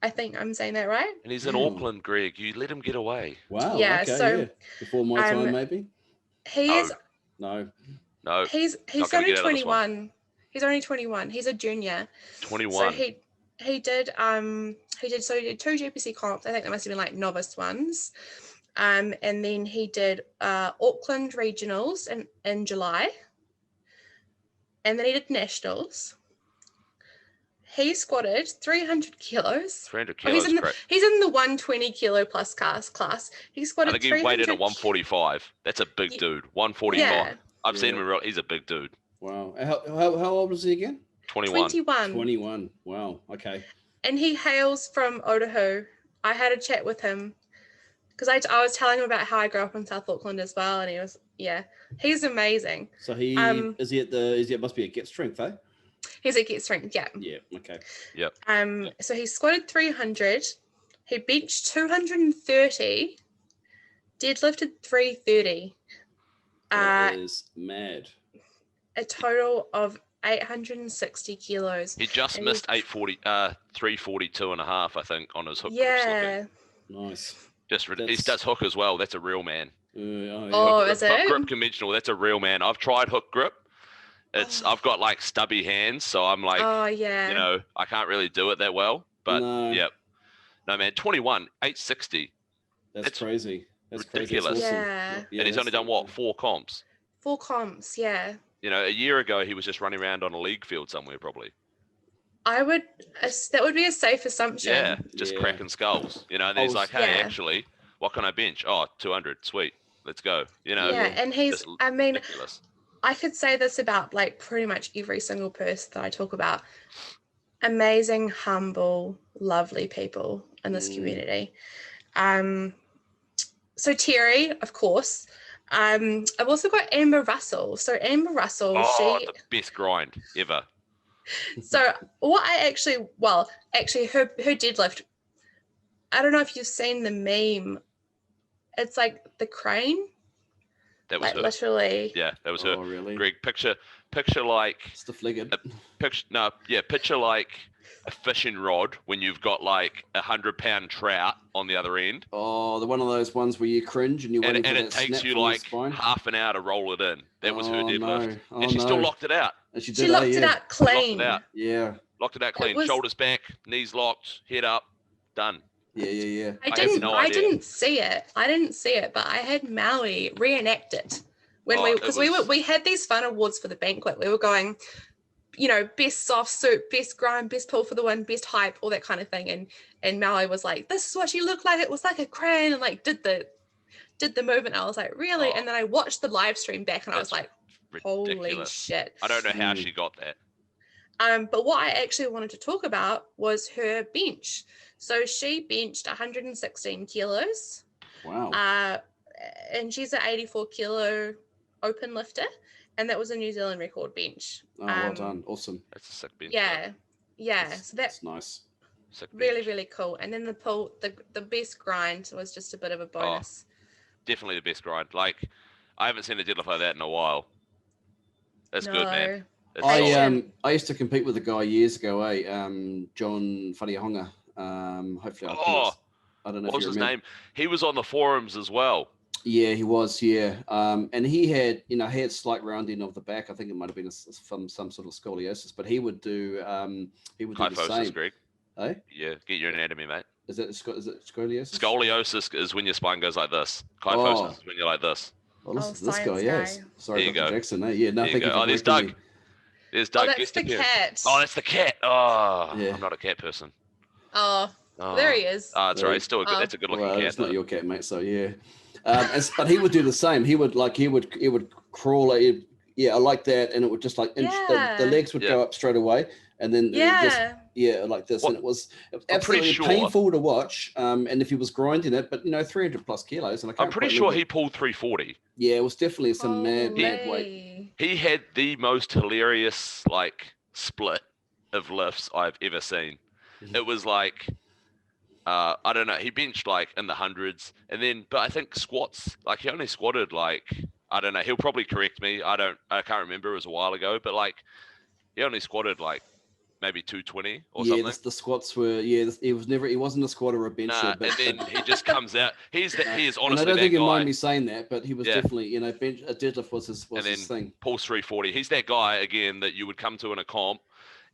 I think I'm saying that right. And he's in Auckland, Greg. You let him get away. Wow. Yeah, Okay, so, before my time, maybe. He is. No. He's only 21. He's only 21. He's a junior. 21. So he did 2 GPC comps. I think that must have been like novice ones. And then he did Auckland Regionals in July. And then he did Nationals. He squatted 300 kilos. 300 kilos. He's in the 120 kilo plus class. He squatted. I think he weighed in at 145. That's a big dude. 145. Yeah. I've seen him. He's a big dude. Wow. How old was he again? 21. 21. Wow. Okay. And he hails from Otahu. I had a chat with him because I was telling him about how I grew up in South Auckland as well, and he was he's amazing. So he must be at Get Strength, eh? He's at Get Strength, yeah. Yeah. Okay. Yep. So he squatted 300. He benched 230. Deadlifted 330. That is mad. A total of 860 kilos. He just missed 342 and a half, I think, on his hook. Yeah. Nice. He does hook as well. That's a real man. Is it? Hook grip conventional. That's a real man. I've tried hook grip. I've got like stubby hands, so I'm like, I can't really do it that well. But yep. No, man, 21, 860. That's crazy. That's ridiculous. Crazy. Yeah. And he's only done what, 4 comps? 4 comps, yeah. A year ago he was just running around on a league field somewhere, probably. That would be a safe assumption. Yeah, just cracking skulls. And he's like, hey, actually, what can I bench? Oh, 200, sweet, let's go. Yeah, and he's, ridiculous. I could say this about like pretty much every single person that I talk about. Amazing, humble, lovely people in this community. So Terry, of course. I've also got Amber Russell. So Amber Russell, the best grind ever. So what her deadlift, I don't know if you've seen the meme. It's like the crane. That was like her. Literally. Yeah, that was her. Oh, really? Greg, picture like stiff-legged. Picture like a fishing rod when you've got like 100-pound trout on the other end. Oh, the one of those ones where you cringe and you and it takes you like half an hour to roll it in. That was her deadlift, and she still locked it out. And she locked it out clean. Yeah, locked it out clean. Shoulders back, knees locked, head up, done. Yeah. I didn't see it, but I had Maui reenact it when we had these fun awards for the banquet. We were going, best soft suit, best grind, best pull for the win, best hype, all that kind of thing. And Maui was like, this is what she looked like. It was like a crane, and like did the movement. I was like, really? And then I watched the live stream back, and I was like, ridiculous. Holy shit. I don't know how she got that. But what I actually wanted to talk about was her bench. So she benched 116 kilos. Wow. And she's an 84 kilo open lifter. And that was a New Zealand record bench. Oh, well done. Awesome. That's a sick bench. Yeah. Yeah. So that's nice. Sick bench. Really, really cool. And then the pull, the best grind was just a bit of a bonus. Definitely the best grind. Like, I haven't seen a deadlift like that in a while. That's good, man. I used to compete with a guy years ago, John Whariahonga. Hopefully I don't know. What was his name? He was on the forums as well. Yeah, he was. Yeah, and he had, slight rounding of the back. I think it might have been from some sort of scoliosis, but he would do do the same. Greg. Eh? Yeah, get your anatomy, mate. Is it scoliosis? Scoliosis is when your spine goes like this. Kyphosis is when you're like this. Well, listen to this guy. Yes. Sorry, Dr. Jackson. Yeah, no, thank you. Oh, there's Doug. There's Doug. That's the cat. Oh, that's the cat. Oh, yeah. I'm not a cat person. Oh, there he is. Oh, that's right. Still, that's a good-looking cat. It's not your cat, mate. So yeah. But he would do the same. He would crawl. I like that, and it would just like the legs would go up straight away, and then like this, and it was absolutely painful to watch. And if he was grinding it, but 300 plus kilos, and I'm pretty sure he pulled 340. Yeah, it was definitely some mad weight. He had the most hilarious like split of lifts I've ever seen. It was like I don't know, he benched like in the hundreds, and then but I think squats, like he only squatted like, I don't know, he'll probably correct me, I can't remember, it was a while ago, but like he only squatted like maybe 220 or something. The squats were he wasn't a squatter or a bencher, but and then he just comes out. He is honestly. And I don't think you mind me saying that, but he was definitely a deadlift was his thing. Pulls 340. He's that guy again that you would come to in a comp.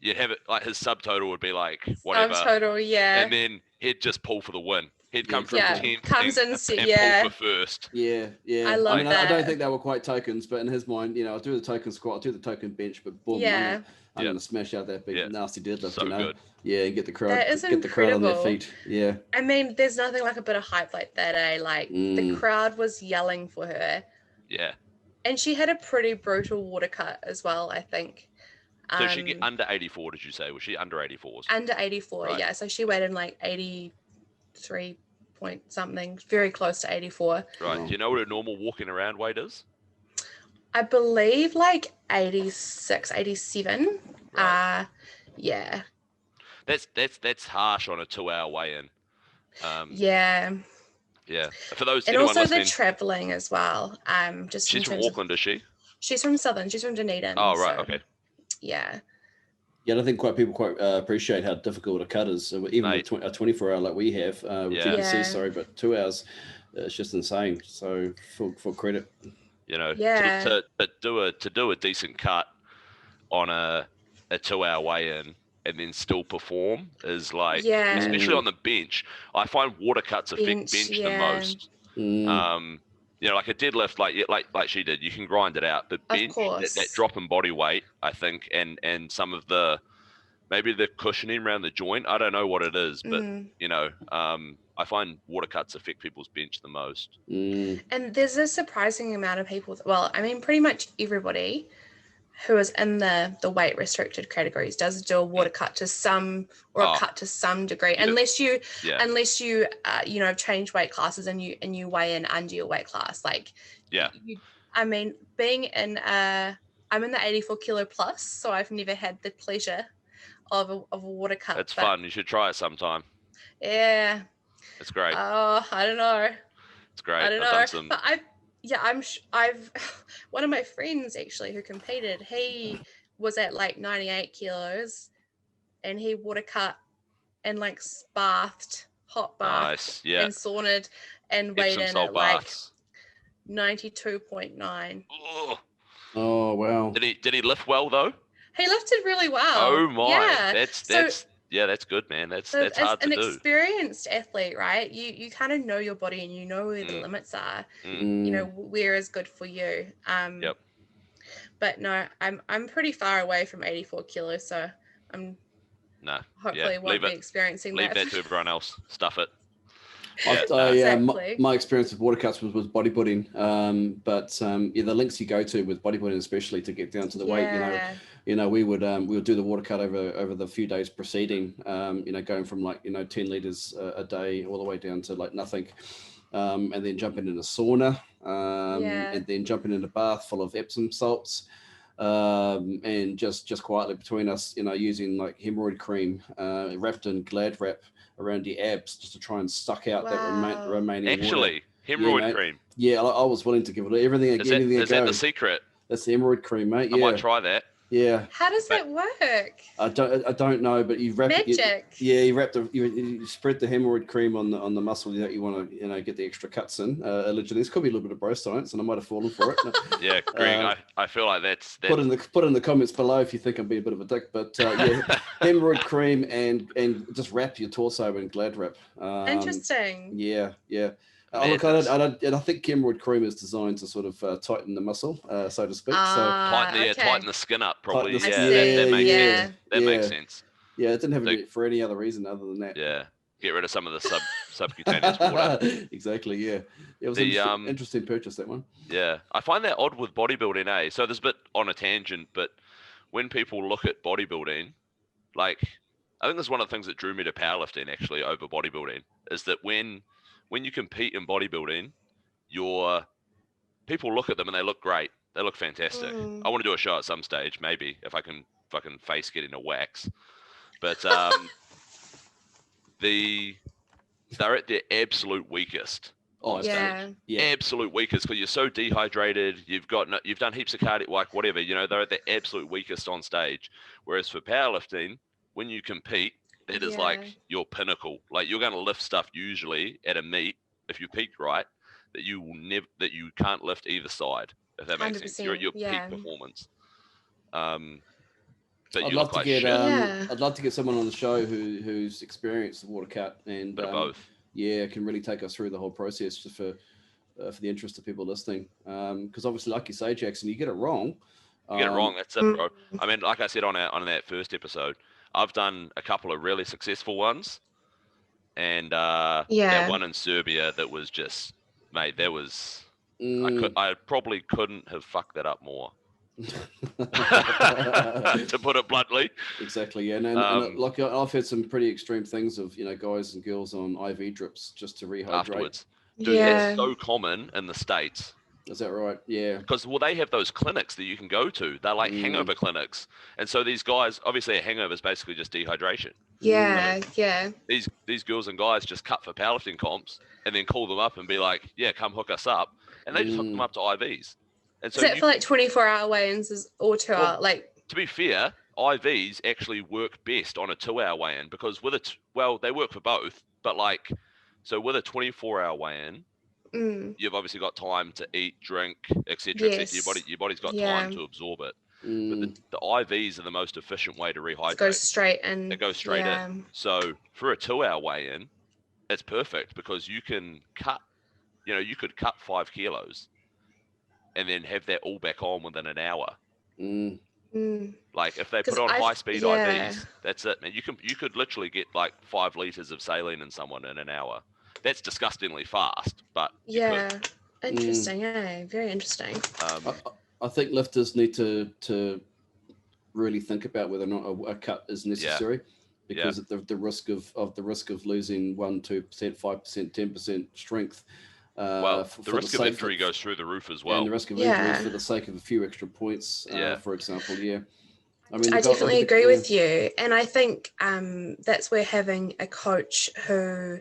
You'd have it like his subtotal would be like whatever. Subtotal, yeah. And then he'd just pull for the win. He'd come from 10th comes and pull for first. Yeah. I love that. I don't think they were quite tokens, but in his mind, I'll do the token squat, I'll do the token bench, but boom, I'm gonna smash out that big nasty deadlift, so good. Yeah, and get the crowd, the crowd on their feet. Yeah. I mean, there's nothing like a bit of hype like that, eh? Like the crowd was yelling for her. Yeah. And she had a pretty brutal water cut as well, I think. So she get under 84, did you say? Was she under 84? Under 84, right. Yeah. So she weighed in like 83 point something, very close to 84. Right. Do you know what a normal walking around weight is? I believe like 86, 87. Right. Yeah. That's harsh on a 2-hour weigh-in. Yeah. Yeah. For those, and also the traveling as well. She's from Auckland, is she? She's from Southern. She's from Dunedin. Oh, right. So, okay. Yeah. Yeah, I think people quite appreciate how difficult a cut is. Even a 24-hour like we have, but 2 hours, it's just insane. So full credit. To do a decent cut on a 2-hour weigh-in and then still perform is like, especially on the bench. I find water cuts affect bench the most. Like a deadlift, like she did, you can grind it out. But bench, that drop in body weight, I think, and some of maybe the cushioning around the joint, I don't know what it is, but I find water cuts affect people's bench the most. And there's a surprising amount of people. Pretty much everybody who is in the weight restricted categories does do a water cut to some a cut to some degree, unless you change weight classes and you weigh in under your weight class. Being in I'm in the 84 kilo plus, so I've never had the pleasure of a water cut. It's fun. You should try it sometime. Yeah. It's great. Oh, I don't know. It's great. I don't know. But I've one of my friends actually who competed, he was at like 98 kilos and he water cut and like hot bath and saunaed and weighed in at like 92.9. Oh wow. Did he lift well though? He lifted really well. Oh my. Yeah. That's good, man. That's hard to do. As an experienced athlete, right? You kind of know your body and you know where the limits are. Where is good for you. Yep. But no, I'm pretty far away from 84 kilos, so I'm hopefully won't be experiencing that. Leave that to everyone else. Stuff it. My experience with water cuts was bodybuilding, but the links you go to with bodybuilding, especially to get down to the weight, we would do the water cut over the few days preceding, going from like 10 liters a day all the way down to like nothing, and then jumping in a sauna, and then jumping in a bath full of Epsom salts, and just quietly between us, using like hemorrhoid cream wrapped in Glad wrap around your abs just to try and suck out that remaining water. Hemorrhoid cream. Yeah, I was willing to give it everything. Is that the secret? That's the hemorrhoid cream, mate. I might try that. Yeah. How does that work? I don't know, but you wrap magic. You spread the hemorrhoid cream on the muscle that you want to get the extra cuts in. Allegedly, this could be a little bit of bro science, and I might have fallen for it. Yeah, Greg, I feel like that's put in the comments below if you think I'm being a bit of a dick. But hemorrhoid cream and just wrap your torso in Glad wrap. Interesting. Yeah. I think hemorrhoid cream is designed to sort of tighten the muscle, so to speak. Tighten the skin up, probably. That makes sense. That makes sense. Yeah, it didn't have it for any other reason other than that. Yeah. get rid of some of the subcutaneous water. Exactly, yeah. It was an interesting purchase, that one. Yeah, I find that odd with bodybuilding, eh? So there's a bit on a tangent, but when people look at bodybuilding, like, I think that's one of the things that drew me to powerlifting actually over bodybuilding, is that when you compete in bodybuilding, people look at them and they look great. They look fantastic. I want to do a show at some stage, maybe, if I can face getting a wax. But they're at their absolute weakest on stage. Yeah. Absolute weakest, because you're so dehydrated. You've done heaps of cardio, like whatever. You know, they're at their absolute weakest on stage. Whereas for powerlifting, when you compete, that is like your pinnacle. Like, you're going to lift stuff usually at a meet, if you peaked right, that you can't lift either side. If that makes sense, you're at your peak performance. But I'd love to get someone on the show who's experienced the water cut and both. Yeah, can really take us through the whole process, just for the interest of people listening. Because obviously, like you say, Jackson, you get it wrong. You get it wrong. That's it, bro. I mean, like I said on that first episode, I've done a couple of really successful ones, and that one in Serbia that was just, mate, that was I probably couldn't have fucked that up more. To put it bluntly. Exactly, yeah. And like, I've had some pretty extreme things of, guys and girls on IV drips just to rehydrate afterwards. Dude, that's so common in the States. Is that right? Yeah. Because, they have those clinics that you can go to. They're like hangover clinics. And so these guys, obviously a hangover is basically just dehydration. Yeah, yeah. These girls and guys just cut for powerlifting comps and then call them up and be like, yeah, come hook us up. And they just hook them up to IVs. And so is that for like 24-hour weigh-ins or 2-hour? To be fair, IVs actually work best on a 2-hour weigh-in, because they work for both, but so with a 24-hour weigh-in, you've obviously got time to eat, drink, etc. Yes. Your body's got time to absorb it. But the IVs are the most efficient way to rehydrate. It goes straight in. It goes straight in. So for a 2-hour weigh-in, it's perfect, because you can cut, you could cut 5 kilos and then have that all back on within an hour. Like, if they put on high-speed IVs, that's it, man. You could literally get like 5 liters of saline in someone in an hour. That's disgustingly fast, but interesting, very interesting. I think lifters need to really think about whether or not a cut is necessary, because of the risk of losing 1%, 2%, 5%, 10% strength. The risk of injury goes through the roof as well. And the risk of injury for the sake of a few extra points, for example. Yeah. I mean, I definitely agree with you. And I think that's where having a coach who,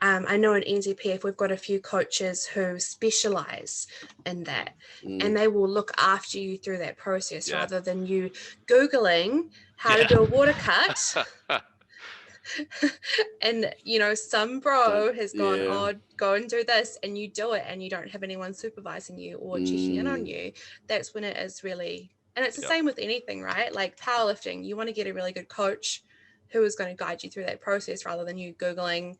I know in NZPF, we've got a few coaches who specialize in that, and they will look after you through that process rather than you Googling how to do a water cut. And some bro has gone, go and do this, and you do it, and you don't have anyone supervising you or checking in on you. That's when it is really, and it's the same with anything, right? Like powerlifting, you want to get a really good coach who is going to guide you through that process, rather than you Googling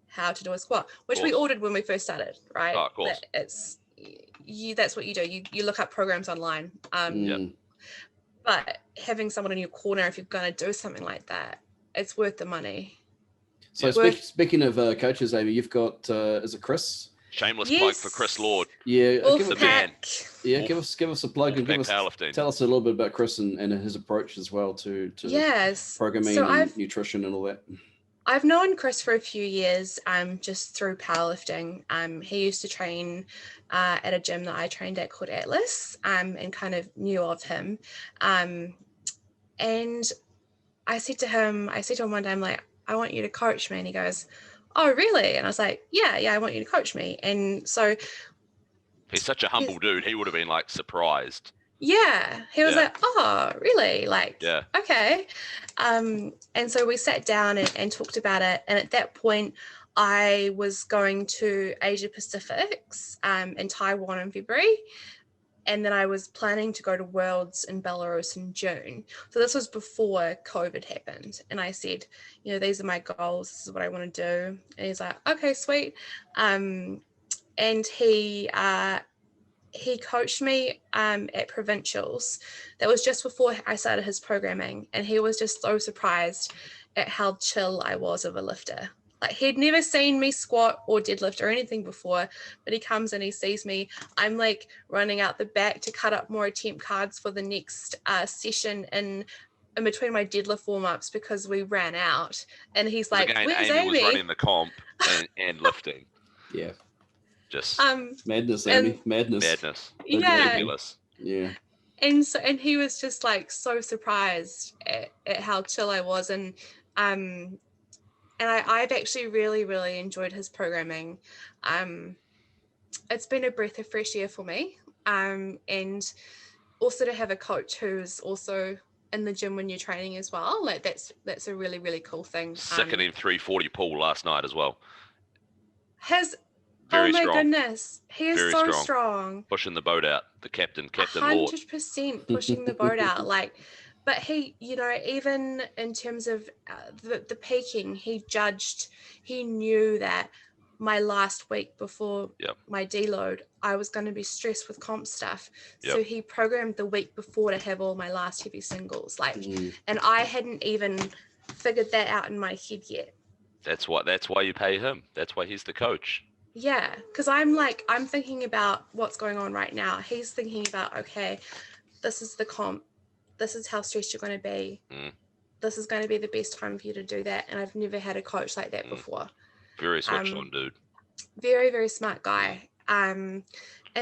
how to do a squat, which we all did when we first started, right? Oh, of course. That's what you do. You look up programs online. But having someone in your corner, if you're going to do something like that, it's worth the money. So speaking of coaches, Aimee, you've got is it Chris? Shameless plug for Chris Lord. Yeah, Wolfpack. Give us a plug and tell us a little bit about Chris and his approach as well to programming and nutrition and all that. I've known Chris for a few years, just through powerlifting. He used to train at a gym that I trained at called Atlas, and kind of knew of him. And I said to him one day, I'm like, I want you to coach me. And he goes, oh, really? And I was like, yeah, I want you to coach me. And so he's such a humble dude. He would have been like surprised. Yeah. He was like, oh, really? Like, okay. And so we sat down and talked about it. And at that point, I was going to Asia Pacifics in Taiwan in February. And then I was planning to go to Worlds in Belarus in June. So this was before COVID happened. And I said, these are my goals. This is what I want to do. And he's like, okay, sweet. And he coached me at Provincials. That was just before I started his programming. And he was just so surprised at how chill I was of a lifter. Like, he'd never seen me squat or deadlift or anything before, but he comes and he sees me. I'm like running out the back to cut up more attempt cards for the next session in between my deadlift warm-ups because we ran out. And he's like, again, where's Aimee was Aimee? running the comp and lifting. Yeah. Just madness, Aimee. Madness. Madness. Yeah. Ridiculous. Yeah. And he was just like so surprised at how chill I was. And I've actually really, really enjoyed his programming. It's been a breath of fresh air for me. And also to have a coach who's also in the gym when you're training as well. Like that's a really, really cool thing. Sickening 340 pull last night as well. Oh my goodness. He is Very so strong. Pushing the boat out. The captain Lord. 100% pushing the boat out. Like, but he, even in terms of the peaking, he knew that my last week before my deload, I was going to be stressed with comp stuff. So he programmed the week before to have all my last heavy singles. Like, and I hadn't even figured that out in my head yet. That's why you pay him. That's why he's the coach. Yeah, because I'm thinking about what's going on right now. He's thinking about, okay, this is the comp. This is how stressed you're going to be. This is going to be the best time for you to do that. And I've never had a coach like that before. Very switched on, dude. Very, very smart guy. And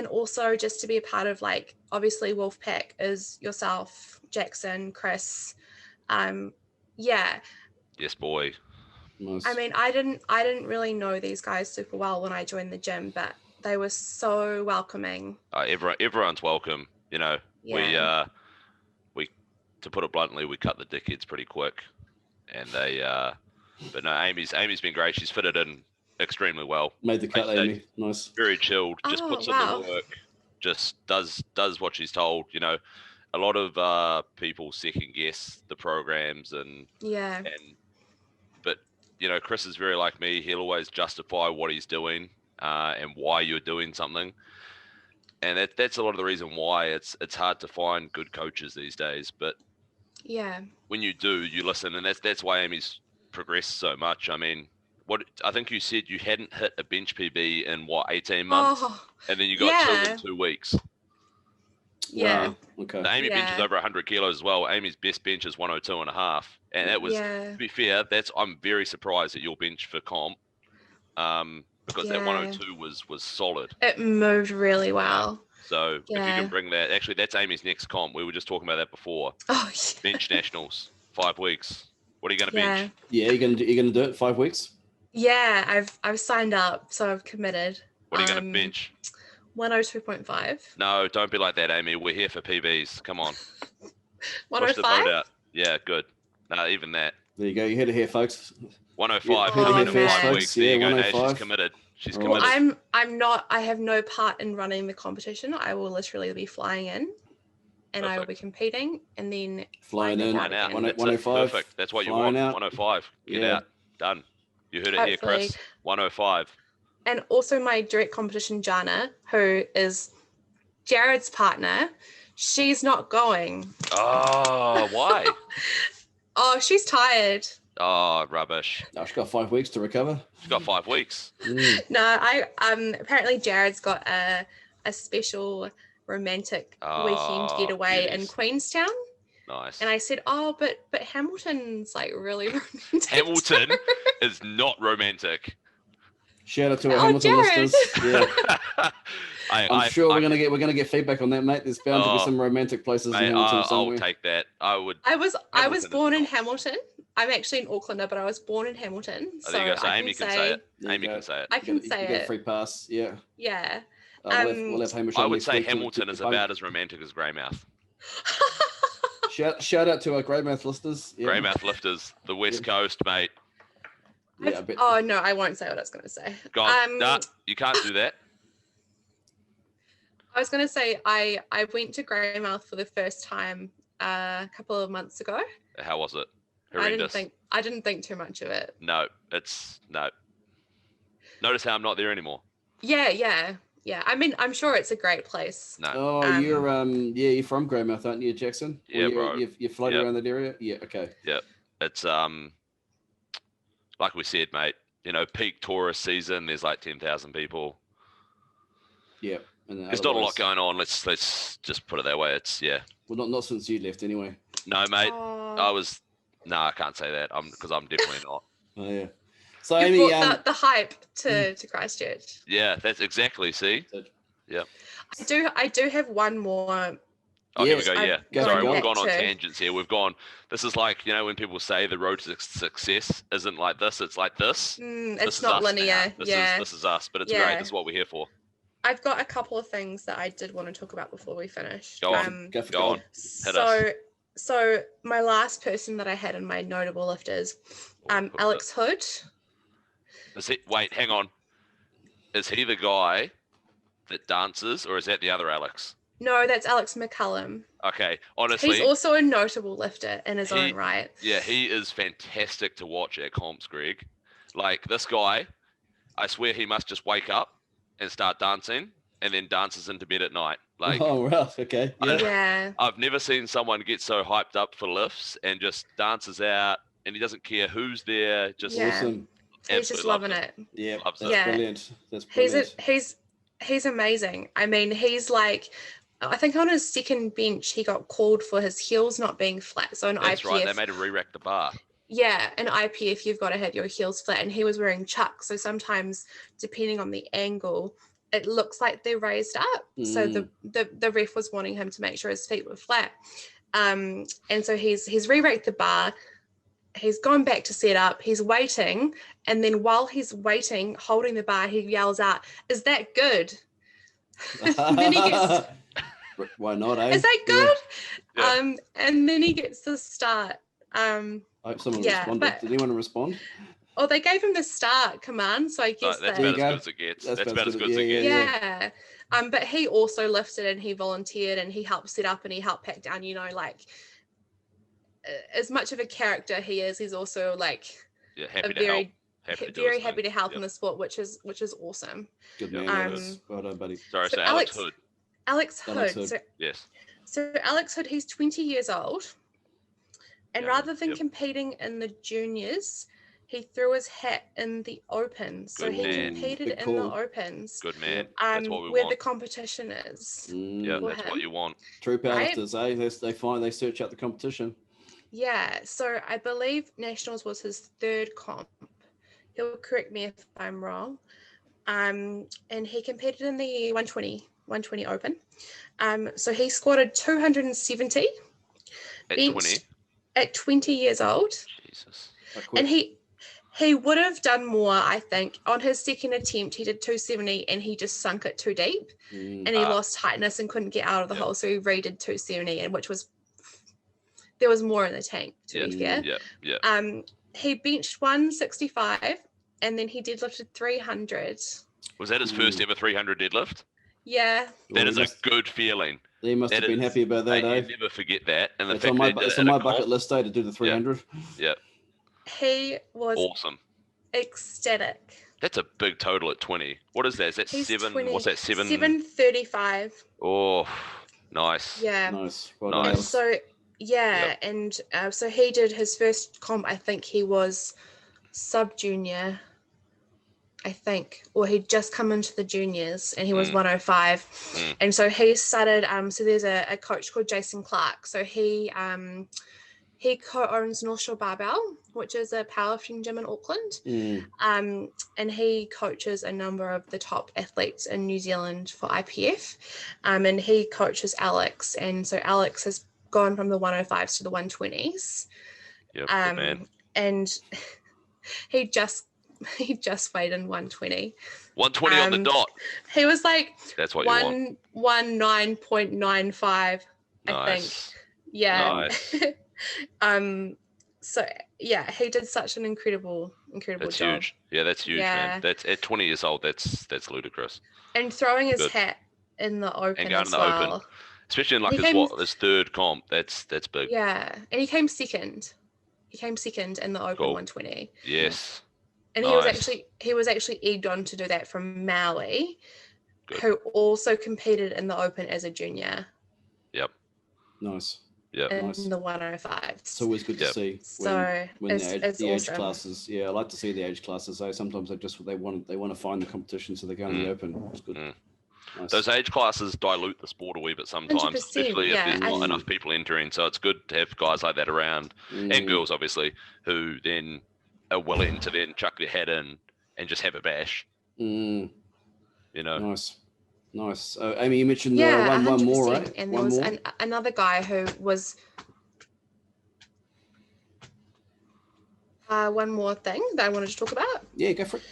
also just to be a part of, like, obviously Wolfpack is yourself, Jackson, Chris. Yeah. Yes, boy. Nice. I mean, I didn't really know these guys super well when I joined the gym, but they were so welcoming. Everyone's welcome. We to put it bluntly, we cut the dickheads pretty quick, and they. But no, Aimee's been great. She's fitted in extremely well. Made the cut, Aimee. Nice. Very chilled. Just puts in the work. Just does what she's told. A lot of people second guess the programs but Chris is very like me. He'll always justify what he's doing and why you're doing something, and that's a lot of the reason why it's hard to find good coaches these days. But when you do, you listen, and that's why Aimee's progressed so much. I mean, what I think you said, you hadn't hit a bench PB in 18 months, and then you got 2 in 2 weeks. Yeah. Wow. Okay. The Aimee benches over 100 kilos as well. Aimee's best bench is 102.5, and that was, to be fair, I'm very surprised at your bench for comp, because that 102 was solid. It moved really well. So if you can bring that, actually, that's Aimee's next comp. We were just talking about that before. Oh, yeah. Bench nationals, 5 weeks. What are you going to bench? Yeah, you're gonna do it 5 weeks. Yeah, I've signed up, so I've committed. What are you going to bench? 102.5. No, don't be like that, Aimee. We're here for PBs. Come on. 105? Push the boat out. Yeah, good. No, even that. There you go. You heard it here, folks. 105. Yeah, in 5 weeks. Yeah, There you go. 105. She's committed. She's All right. committed. I'm not. I have no part in running the competition. I will literally be flying in, and I will be competing, and then Flying in. Flying out. 105. Perfect. That's what you Flying want. out. 105. Get Yeah. out. Done. You heard it here, Chris. Hopefully. 105. And also my direct competition, Jana, who is Jared's partner, she's not going. Oh, why? Oh, she's tired. Oh, rubbish. Oh, she's got 5 weeks to recover. She's got 5 weeks. No, I apparently Jared's got a special romantic weekend getaway in Queenstown. Nice. And I said, oh, but Hamilton's like really romantic. Hamilton is not romantic. Shout out to our Hamilton Jared. listeners. Yeah. I'm sure we're gonna get feedback on that, mate. There's bound to be some romantic places in Hamilton somewhere. I'll take that. I was born in Hamilton. I'm actually an Aucklander, but I was born in Hamilton. So there you go. So Aimee can say it. Aimee can say it. I can say you get it. a free pass. Yeah. Yeah. We'll have Hamish on I would next say week to Hamilton is debunk. about as romantic as Greymouth. Shout out to our Greymouth listeners. Yeah. Greymouth lifters, the West Coast, mate. Yeah, I bet. Oh no, I won't say what I was going to say. God, nah, you can't do that. I was going to say I went to Greymouth for the first time a couple of months ago. How was it? Horrendous. I didn't think too much of it. No. Notice how I'm not there anymore. Yeah. I mean, I'm sure it's a great place. No. Oh, you're from Greymouth, aren't you, Jackson? Yeah, bro. You float around that area. Yeah. Okay. Yeah. It's like we said, mate. peak tourist season, there's like 10,000 people. Yeah. And there's not a lot going on. Let's just put it that way. It's Well, not since you left anyway. No, mate. I can't say that. Because I'm definitely not. Oh yeah. So you Aimee, brought the hype to Christchurch. Yeah, that's exactly. See. Yeah. I do have one more. Oh, here we go. Yeah. Sorry, we've gone on to. tangents here. This is like, when people say the road to success isn't like this, it's like this. It's not linear. This is us, but it's great. This is what we're here for. I've got a couple of things that I did want to talk about before we finish. Go on. Go on. So my last person that I had in my notable lifters, Alex Hood. Wait, hang on. Is he the guy that dances, or is that the other Alex? No, that's Alex McCullum. Okay, honestly. He's also a notable lifter in his own right. Yeah, he is fantastic to watch at comps, Greg. Like, this guy, I swear he must just wake up and start dancing, and then dances into bed at night. Like, oh, right, okay. Yeah. I've never seen someone get so hyped up for lifts and just dances out, and he doesn't care who's there. Just awesome. He's just loving it. Yeah, that's brilliant. That's brilliant. He's amazing. I mean, he's like, I think on his second bench, he got called for his heels not being flat. So that's IPF, right. They made him re-rack the bar. Yeah, in IPF, you've got to have your heels flat, and he was wearing chucks. So sometimes, depending on the angle, it looks like they're raised up. So the ref was wanting him to make sure his feet were flat. And so he's re-racked the bar. He's gone back to set up. He's waiting. And then while he's waiting, holding the bar, he yells out, "Is that good?" Then he gets... Why not, eh? Is that good? Yeah. And then he gets to start. I hope someone responded. Did anyone respond? Oh, they gave him the start command, so I guess that's about as good as it gets. That's about as good as it gets. Yeah. But he also lifted and he volunteered and he helped set up and he helped pack down, like as much of a character he is, he's also like happy to help. Happy to help in the sport, which is awesome. Good man. Well done, buddy. Sorry, so Alex Hood. Alex Hood. So, yes. So Alex Hood, he's 20 years old. And rather than competing in the juniors, he threw his hat in the Opens. So he competed in the Opens. Good man. That's what we where want. the competition is. Yeah, that's what you want. True powerlifters, eh? They search out the competition. Yeah. So I believe Nationals was his third comp. He'll correct me if I'm wrong. And he competed in the 120 Open. So he squatted 270. At 20? At 20 years old. Jesus. And he would have done more, I think. On his second attempt, he did 270 and he just sunk it too deep. And he lost tightness and couldn't get out of the hole. So he redid 270, and there was more in the tank, to be fair. Yeah. He benched 165 and then he deadlifted 300. Was that his first ever 300 deadlift? Yeah. That is a good feeling. They must have been happy about that, eh? You never forget that. And it's on my bucket list, to do the 300. Yeah. He was awesome. Ecstatic. That's a big total at 20. What is that? Is that 7? What's that? 735. Oh, nice. Yeah. Nice. Well nice. So and so he did his first comp. I think he was sub-junior. I think, or he'd just come into the juniors and he was 105. And so he started, so there's a coach called Jason Clark. So he co-owns North Shore Barbell, which is a powerlifting gym in Auckland. And he coaches a number of the top athletes in New Zealand for IPF. And he coaches Alex. And so Alex has gone from the 105s to the 120s. Yep, man. And he just weighed in 120. 120 on the dot. He was like, that's what you want. 119.95, I think. Yeah. Nice. So yeah, he did such an incredible job. That's huge. Yeah, that's huge, man. That's at 20 years old. That's ludicrous. And throwing his hat in the Open and going as well. Open. Especially in his third comp. That's big. Yeah, and he came second. In the Open 120. Yes. And he was actually egged on to do that from Maui, who also competed in the Open as a junior. Yep. Nice. in Nice. the 105s. It's always good to see when it's the age awesome. classes. Yeah, I like to see the age classes. Sometimes they want to find the competition, so they go in the open. It's good. Nice. Those age classes dilute the sport a wee bit sometimes, especially if there's not enough people entering. So it's good to have guys like that around, and girls obviously, who then are willing to then chuck their head in and just have a bash. You know. Nice. Aimee, you mentioned one more, right? And there was another guy who was one more thing that I wanted to talk about. Yeah, go for it.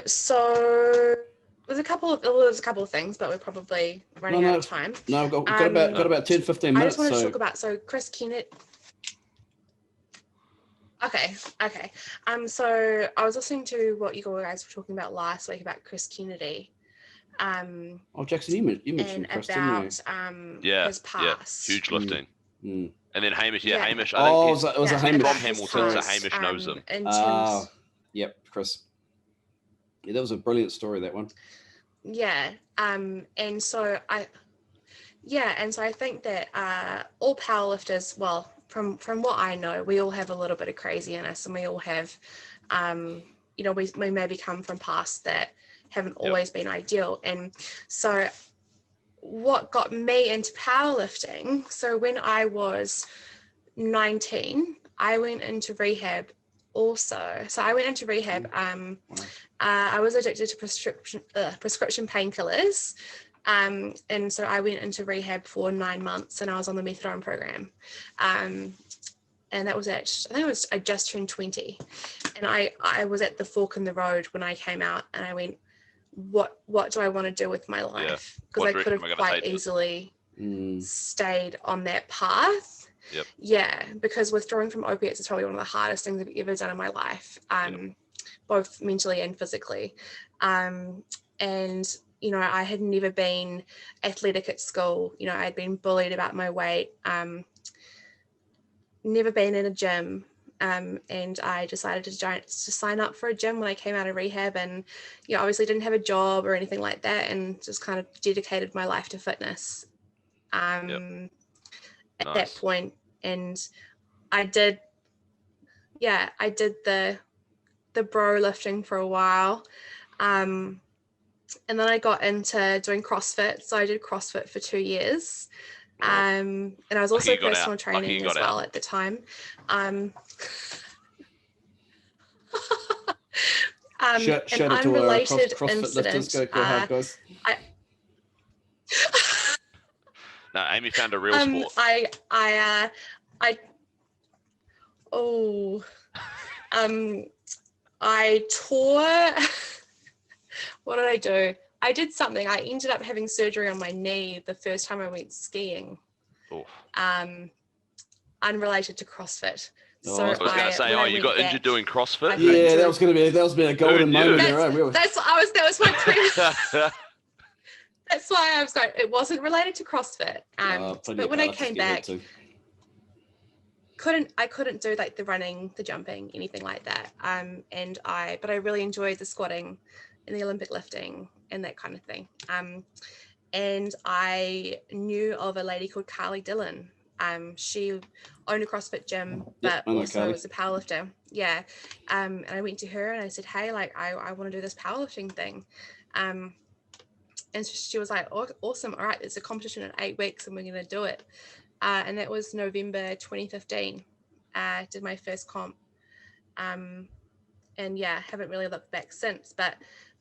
So there's a couple of things, but we're probably running out of time. No, I've got about 10, 15 minutes. I just wanted to talk about Chris Kennedy. Okay. So I was listening to what you guys were talking about last week about Chris Kennedy. Jackson, you mentioned Chris, about his past. Huge lifting. And then Hamish, Hamish. Was it Hamish from Hamilton? So Hamish knows him. Yep, Chris. Yeah, that was a brilliant story, that one. Yeah, and so I think that all powerlifters, well, from what I know, we all have a little bit of crazy in us, and we all have, we maybe come from pasts that haven't always been ideal. And so what got me into powerlifting, so when I was 19, I went into rehab also. So I went into rehab. I was addicted to prescription painkillers. And so I went into rehab for 9 months, and I was on the methadone program. And that was I just turned 20. And I was at the fork in the road when I came out, and I went, what do I want to do with my life? Because I could have quite easily stayed on that path. Yep. Yeah, because withdrawing from opiates is probably one of the hardest things I've ever done in my life, both mentally and physically. And, I had never been athletic at school. I'd been bullied about my weight, never been in a gym. And I decided to sign up for a gym when I came out of rehab, and obviously didn't have a job or anything like that, and just kind of dedicated my life to fitness at that point. And I did the bro lifting for a while, and then I got into doing CrossFit. So I did CrossFit for 2 years. And I was also personal training as well at the time. Shout an out to unrelated CrossFit incident. lifters. Go hard, guys. No, Aimee found a real sport. I tore. What did I do? I did something. I ended up having surgery on my knee the first time I went skiing. Unrelated to CrossFit. So I was going to say, you got injured doing CrossFit? Yeah, that was a golden moment there. That was my previous. That's why I was going. It wasn't related to CrossFit. But when I came back, I couldn't do like the running, the jumping, anything like that. But I really enjoyed the squatting and the Olympic lifting and that kind of thing. And I knew of a lady called Carly Dillon. She owned a CrossFit gym, but also was a powerlifter. Yeah. And I went to her and I said, hey, like, I want to do this powerlifting thing. And she was like, oh, awesome. All right. There's a competition in 8 weeks and we're going to do it. And that was November 2015. I did my first comp. And haven't really looked back since, but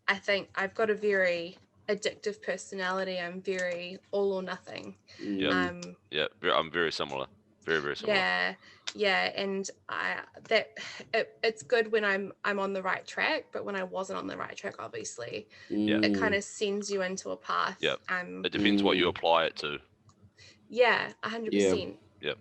I think I've got a very addictive personality. I'm very all or nothing. I'm very similar. Very, very similar. Yeah, and it's good when I'm on the right track, but when I wasn't on the right track, obviously, it kind of sends you into a path. Yeah. It depends what you apply it to. Yeah, 100%. Yeah.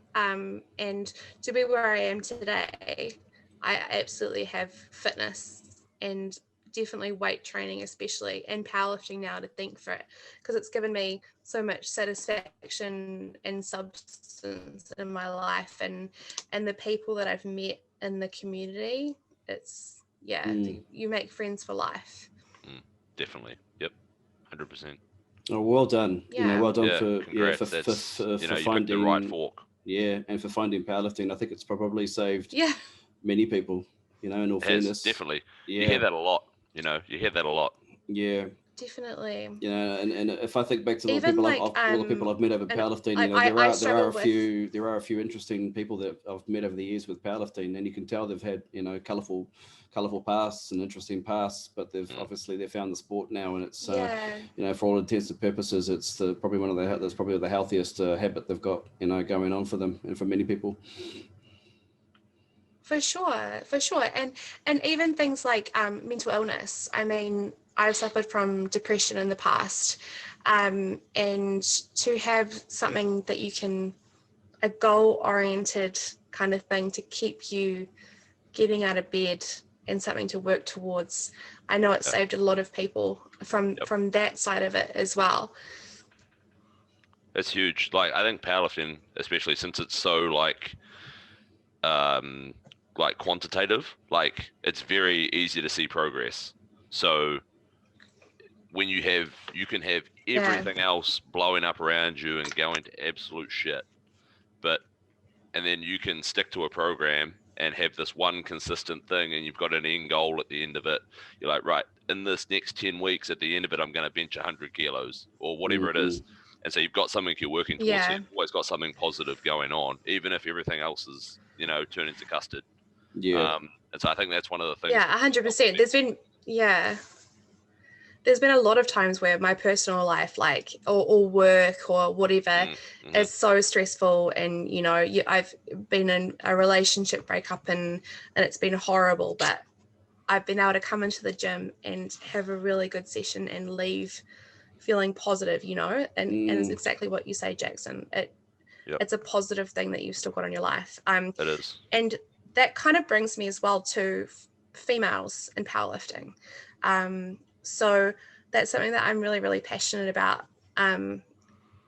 And to be where I am today, I absolutely have fitness and definitely weight training, especially, and powerlifting now to thank for it, because it's given me so much satisfaction and substance in my life, and the people that I've met in the community. It's you make friends for life. Definitely. Yep. 100%. Oh, well done. Yeah. Well done congrats. for You finding picked the right fork. Yeah, and for finding powerlifting. I think it's probably saved Yeah. many people, in all fairness. Definitely. Yeah. You hear that a lot. You hear that a lot. Yeah. Definitely. And if I think back to all Even the people I've met over powerlifting, there are a few interesting people that I've met over the years with powerlifting, and you can tell they've had colourful pasts and interesting pasts, but they've found the sport now, and it's for all intents and purposes, it's probably the healthiest habit they've got going on for them and for many people. For sure. And even things like mental illness. I mean, I've suffered from depression in the past, and to have something that you can, a goal-oriented kind of thing to keep you getting out of bed and something to work towards. I know it saved a lot of people from that side of it as well. It's huge. I think powerlifting, especially since it's so quantitative, it's very easy to see progress. So when you can have everything else blowing up around you and going to absolute shit, and then you can stick to a program and have this one consistent thing, and you've got an end goal at the end of it. You're like, right, in this next 10 weeks, at the end of it, I'm going to bench 100 kilos or whatever it is. And so you've got something you're working towards. So you've always got something positive going on, even if everything else is, turn into custard. Yeah. And so I think that's one of the things. Yeah, 100%. There's been a lot of times where my personal life, or work or whatever, is so stressful, and I've been in a relationship breakup and it's been horrible, but I've been able to come into the gym and have a really good session and leave feeling positive, and it's exactly what you say, Jackson. It's a positive thing that you've still got in your life. It is. And that kind of brings me as well to females in powerlifting. So that's something that I'm really, really passionate about, and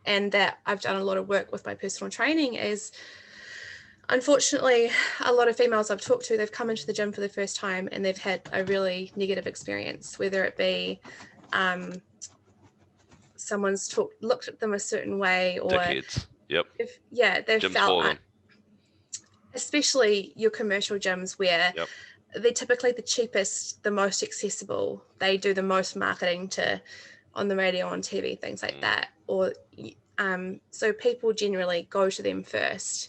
that I've done a lot of work with my personal training is, unfortunately, a lot of females I've talked to, they've come into the gym for the first time and they've had a really negative experience, whether it be someone's looked at them a certain way, or dickheads. They've Gyms felt, especially your commercial gyms where they're typically the cheapest, the most accessible. They do the most marketing on the radio, on TV, things like that. Or so people generally go to them first.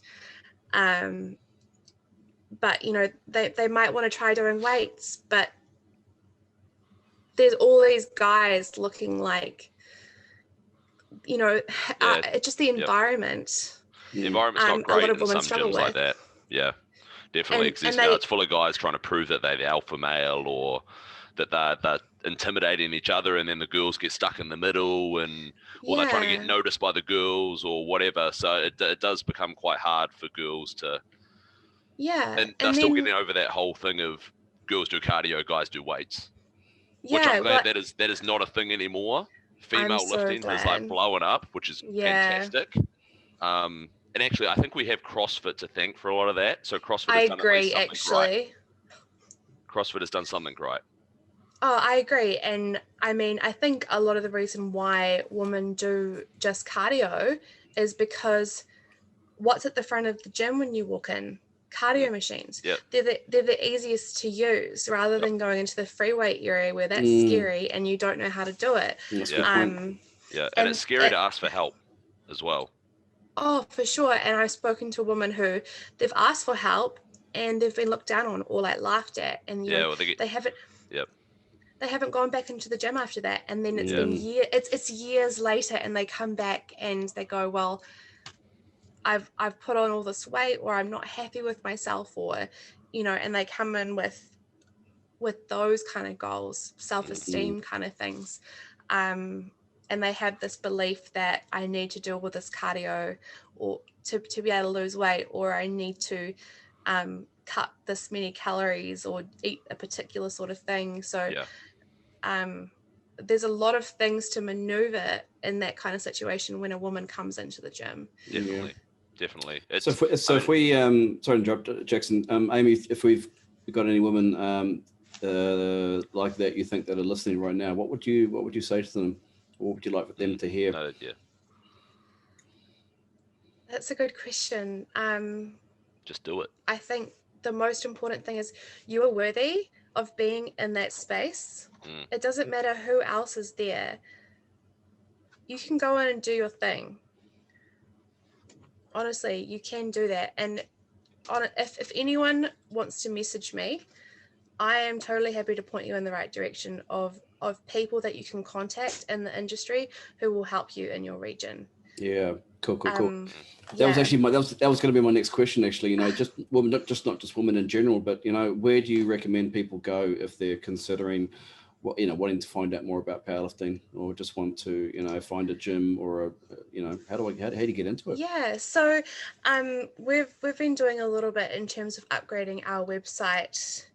But they might want to try doing weights, but there's all these guys looking like, just the environment. The environment's not great in some gyms like that. Yeah. Definitely exists. It's full of guys trying to prove that they're the alpha male, or that they're intimidating each other, and then the girls get stuck in the middle, or they're trying to get noticed by the girls or whatever. So it does become quite hard for girls to. Yeah. And they're still getting over that whole thing of girls do cardio, guys do weights. Which I'm glad that is not a thing anymore. Female lifting has blown up, which is fantastic. And actually, I think we have CrossFit to thank for a lot of that. So CrossFit has done something right. CrossFit has done something right. Oh, I agree. And I mean, I think a lot of the reason why women do just cardio is because what's at the front of the gym when you walk in? Cardio machines. Yep. They're the easiest to use, rather than going into the free weight area where that's scary and you don't know how to do it. And it's scary to ask for help as well. Oh, for sure. And I've spoken to a woman who they've asked for help and they've been looked down on or laughed at, and they haven't. Yep. They haven't gone back into the gym after that, and then it's been it's years later, and they come back and they go, well, I've put on all this weight, or I'm not happy with myself, or and they come in with those kind of goals, self-esteem kind of things. And they have this belief that I need to do all this cardio or to be able to lose weight, or I need to cut this many calories or eat a particular sort of thing. So there's a lot of things to maneuver in that kind of situation when a woman comes into the gym. Definitely. So if we sorry to interrupt, Jackson, Aimee, if we've got any women like that you think that are listening right now, what would you say to them? What would you like them to hear? No, yeah. That's a good question. Just do it. I think the most important thing is you are worthy of being in that space. It doesn't matter who else is there. You can go in and do your thing. Honestly, you can do that. And if anyone wants to message me, I am totally happy to point you in the right direction of people that you can contact in the industry who will help you in your region. Yeah, cool. That was actually that was going to be my next question. Actually, just women, not just women in general, but where do you recommend people go if they're considering wanting to find out more about powerlifting, or just want to find a gym, or how do you get into it? Yeah, so we've been doing a little bit in terms of upgrading our website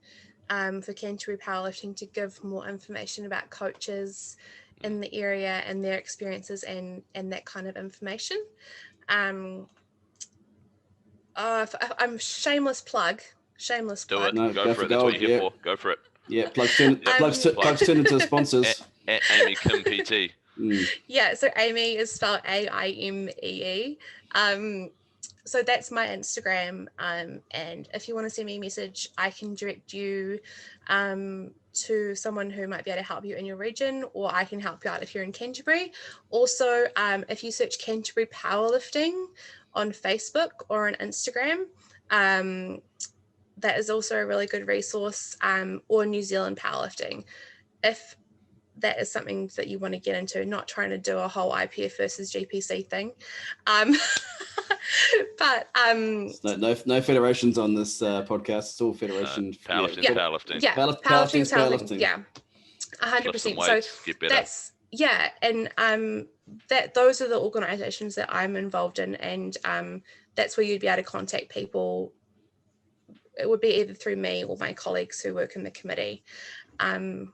for Canterbury Powerlifting to give more information about coaches in the area and their experiences and that kind of information. I'm shameless plug. Do it. No, go for it. That's what you're here for. Go for it. Yeah, plugs in into the sponsors. At Aimee Kim PT. Yeah, so Aimee is spelled AIMEE. So that's my Instagram. And if you want to send me a message, I can direct you to someone who might be able to help you in your region, or I can help you out if you're in Canterbury. Also, if you search Canterbury Powerlifting on Facebook or on Instagram, that is also a really good resource, or New Zealand Powerlifting. If that is something that you want to get into, not trying to do a whole IPF versus GPC thing. But no federations on this podcast. It's all federation. Powerlifting. Yeah, powerlifting. Yeah, 100%. So get better. That's and those are the organisations that I'm involved in, and that's where you'd be able to contact people. It would be either through me or my colleagues who work in the committee. I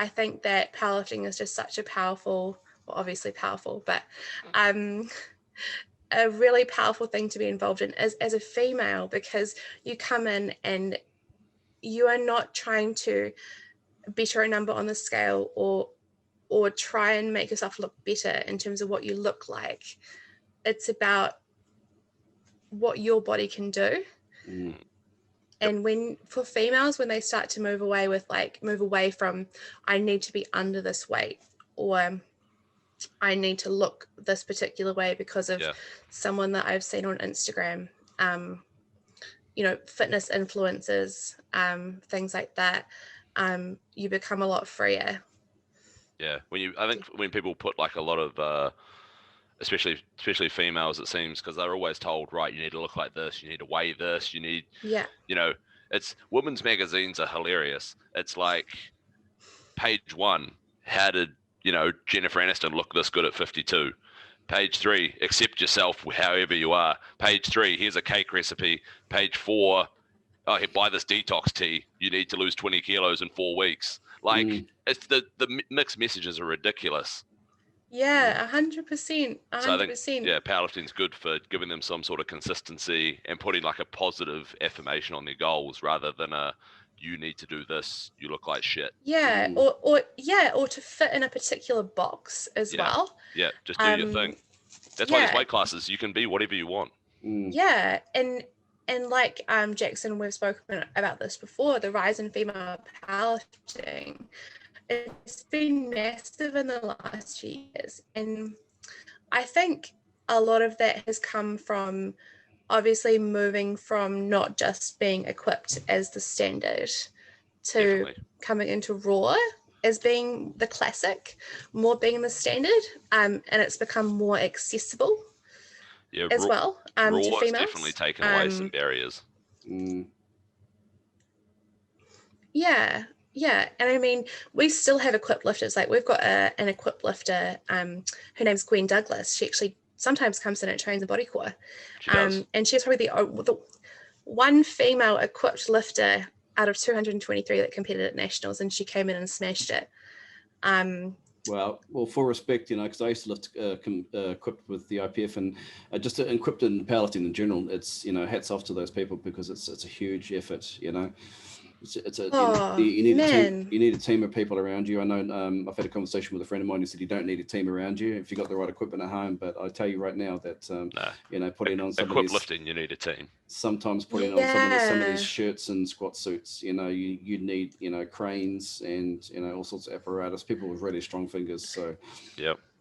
think that powerlifting is just such a powerful, well, obviously powerful, but a really powerful thing to be involved in as a female, because you come in and you are not trying to better a number on the scale or try and make yourself look better in terms of what you look like. It's about what your body can do. And for females, when they start to move away from, I need to be under this weight, or I need to look this particular way because of someone that I've seen on Instagram, fitness influencers, things like that, you become a lot freer. Yeah, I think when people put like a lot of, especially females, it seems, because they're always told, right, you need to look like this, you need to weigh this, you need, it's women's magazines are hilarious. It's like page 1, how did Jennifer Aniston look this good at 52? Page 3, accept yourself however you are. Page 3, here's a cake recipe. Page 4, buy this detox tea. You need to lose 20 kilos in 4 weeks. Like, it's the mixed messages are ridiculous. Yeah, 100%. 100%. So I think, powerlifting's good for giving them some sort of consistency and putting like a positive affirmation on their goals, rather than you need to do this, you look like shit. Yeah, or to fit in a particular box as well. Yeah, just do your thing. That's why there's weight classes. You can be whatever you want. Yeah, and like Jackson, we've spoken about this before, the rise in female powerlifting. It's been massive in the last few years. And I think a lot of that has come from obviously moving from not just being equipped as the standard to coming into raw as being the classic, more being the standard, and it's become more accessible as well to females. Raw has definitely taken away some barriers. Yeah, and I mean, we still have equipped lifters. Like, we've got an equipped lifter, her name's Gwen Douglas. She actually sometimes comes in and trains a bodycore. And she's probably the one female equipped lifter out of 223 that competed at nationals, and she came in and smashed it. Well, for respect, because I used to lift equipped with the IPF, and just equipped in powerlifting in general. It's hats off to those people, because it's a huge effort. You need a team. Man. You need a team of people around you. I know. I've had a conversation with a friend of mine who said you don't need a team around you if you got the right equipment at home. But I tell you right now that putting on lifting, you need a team. Sometimes putting on some of these shirts and squat suits, you need cranes and all sorts of apparatus. People with really strong fingers. So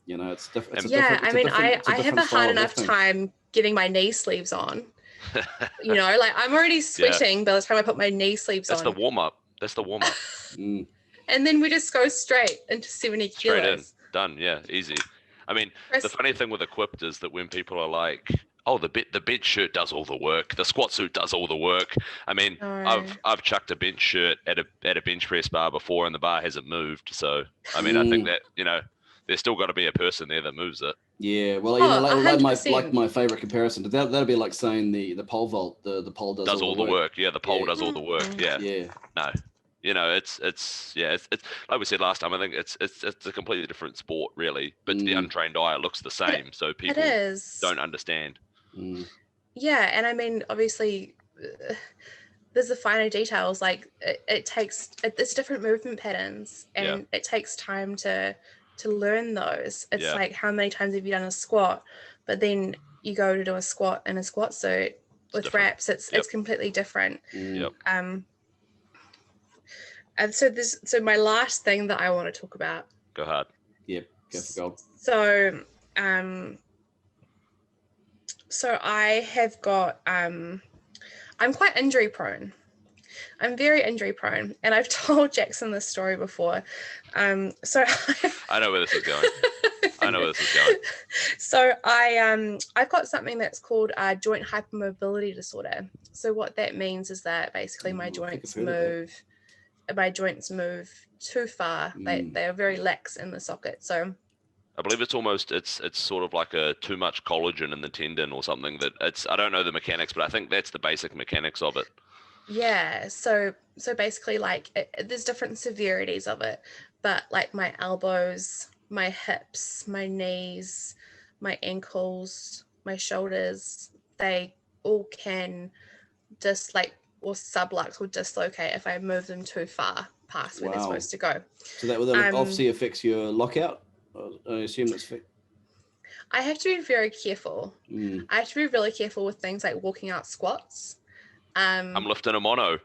it's different. I have a hard enough time getting my knee sleeves on. Like I'm already sweating by the time I put my knee sleeves on. That's the warm up. And then we just go straight into 70 kilos. Straight in, done. Yeah, easy. I mean, the funny thing with equipped is that when people are like, "Oh, the bench shirt does all the work. The squat suit does all the work." I mean, I've chucked a bench shirt at a bench press bar before, and the bar hasn't moved. So, I mean, I think that there's still got to be a person there that moves it. Yeah, well, my favorite comparison to that'll be like saying the pole vault. The pole does all the work. Yeah, the pole does all the work. Yeah. No, it's like we said last time. I think it's a completely different sport, really. But to the untrained eye, it looks the same. So people don't understand. Yeah, and I mean, obviously, there's the finer details. Like it's different movement patterns, and it takes time to learn those. It's like, how many times have you done a squat? But then you go to do a squat in a squat suit with reps. It's completely different. And so my last thing that I want to talk about. Go hard. Yep. Go for gold. So I have got I'm quite injury prone. I'm very injury prone, and I've told Jackson this story before. So I know where this is going. So I've got something that's called joint hypermobility disorder. So what that means is that basically my joints move too far. They are very lax in the socket. So I believe it's sort of like a too much collagen in the tendon or something. I don't know the mechanics, but I think that's the basic mechanics of it. Yeah, so basically, like, there's different severities of it, but like my elbows, my hips, my knees, my ankles, my shoulders, they all can dislocate or sublux or dislocate if I move them too far past where they're supposed to go. So that obviously affects your lockout. I assume that's. I have to be very careful. I have to be really careful with things like walking out squats. I'm lifting a mono.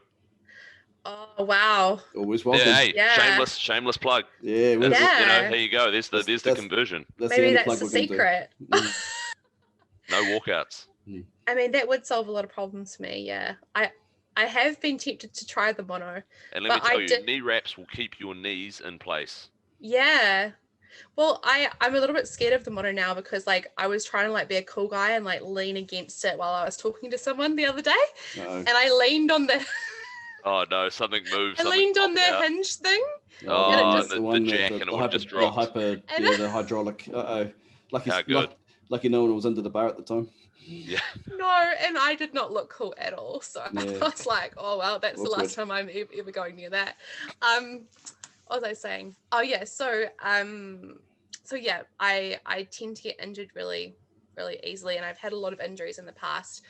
Oh wow! Always welcome. Shameless plug. Yeah. There you go. There's the conversion. Maybe that's the secret. No walkouts. I mean, that would solve a lot of problems for me. Yeah, I have been tempted to try the mono. And let me tell you, knee wraps will keep your knees in place. Yeah. Well, I'm a little bit scared of the mono now because like I was trying to like be a cool guy and like lean against it while I was talking to someone the other day, and I leaned on the. Oh no! Something moved. I leaned on the hinge thing. Oh, the jack and it would just drop. The hydraulic. Lucky no one was under the bar at the time. Yeah. No, and I did not look cool at all. So I was like, oh well, that's the last time I'm ever going near that. What was I saying? Oh yeah, so yeah, I tend to get injured really, really easily, and I've had a lot of injuries in the past.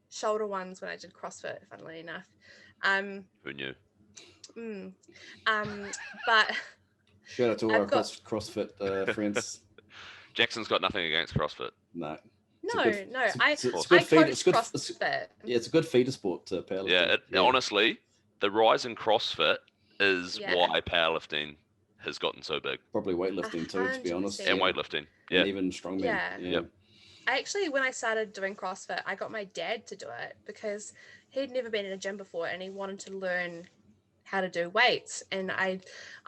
Shoulder ones when I did CrossFit, funnily enough. Who knew? But shout out to our CrossFit friends. Jackson's got nothing against CrossFit. I coach CrossFit. Yeah, it's a good feeder sport to powerlifting. Yeah, honestly, the rise in CrossFit is why powerlifting has gotten so big. Probably weightlifting too, to be honest. And weightlifting. And even strongman. Yeah. I actually, when I started doing CrossFit, I got my dad to do it because he'd never been in a gym before and he wanted to learn how to do weights. And I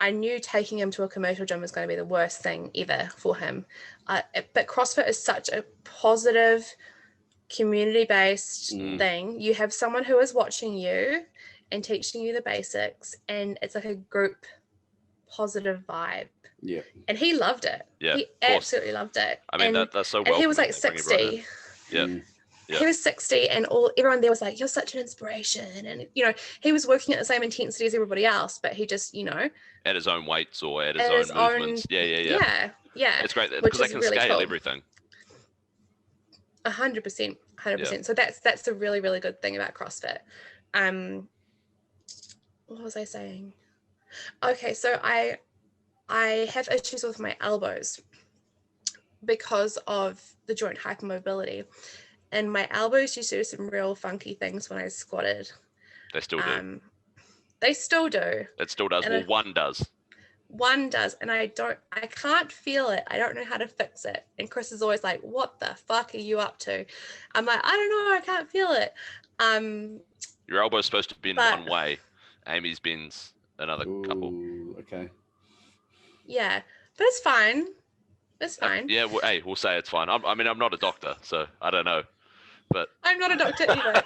knew taking him to a commercial gym was going to be the worst thing ever for him. But CrossFit is such a positive, community-based thing. You have someone who is watching you and teaching you the basics, and it's like a group positive vibe. Yeah. And he loved it. Yeah. He absolutely loved it. I mean, that's so well. And he was like 60. Yeah. He was 60 and everyone there was like, you're such an inspiration. And, he was working at the same intensity as everybody else, but he just, at his own weights or at his own movements. Yeah. It's great because they can really scale everything. 100%. So that's the really, really good thing about CrossFit. what was I saying? Okay, so I have issues with my elbows because of the joint hypermobility, and my elbows used to do some real funky things when I squatted. They still do. They still do. It still does. And well, one does. One does, and I can't feel it. I don't know how to fix it. And Chris is always like, "What the fuck are you up to?" I'm like, "I don't know. I can't feel it." Your elbow's supposed to bend one way. Aimee's bends another couple. Okay. Yeah, but it's fine. It's fine. Yeah, well, hey, we'll say it's fine. I'm not a doctor, so I don't know. But I'm not a doctor either.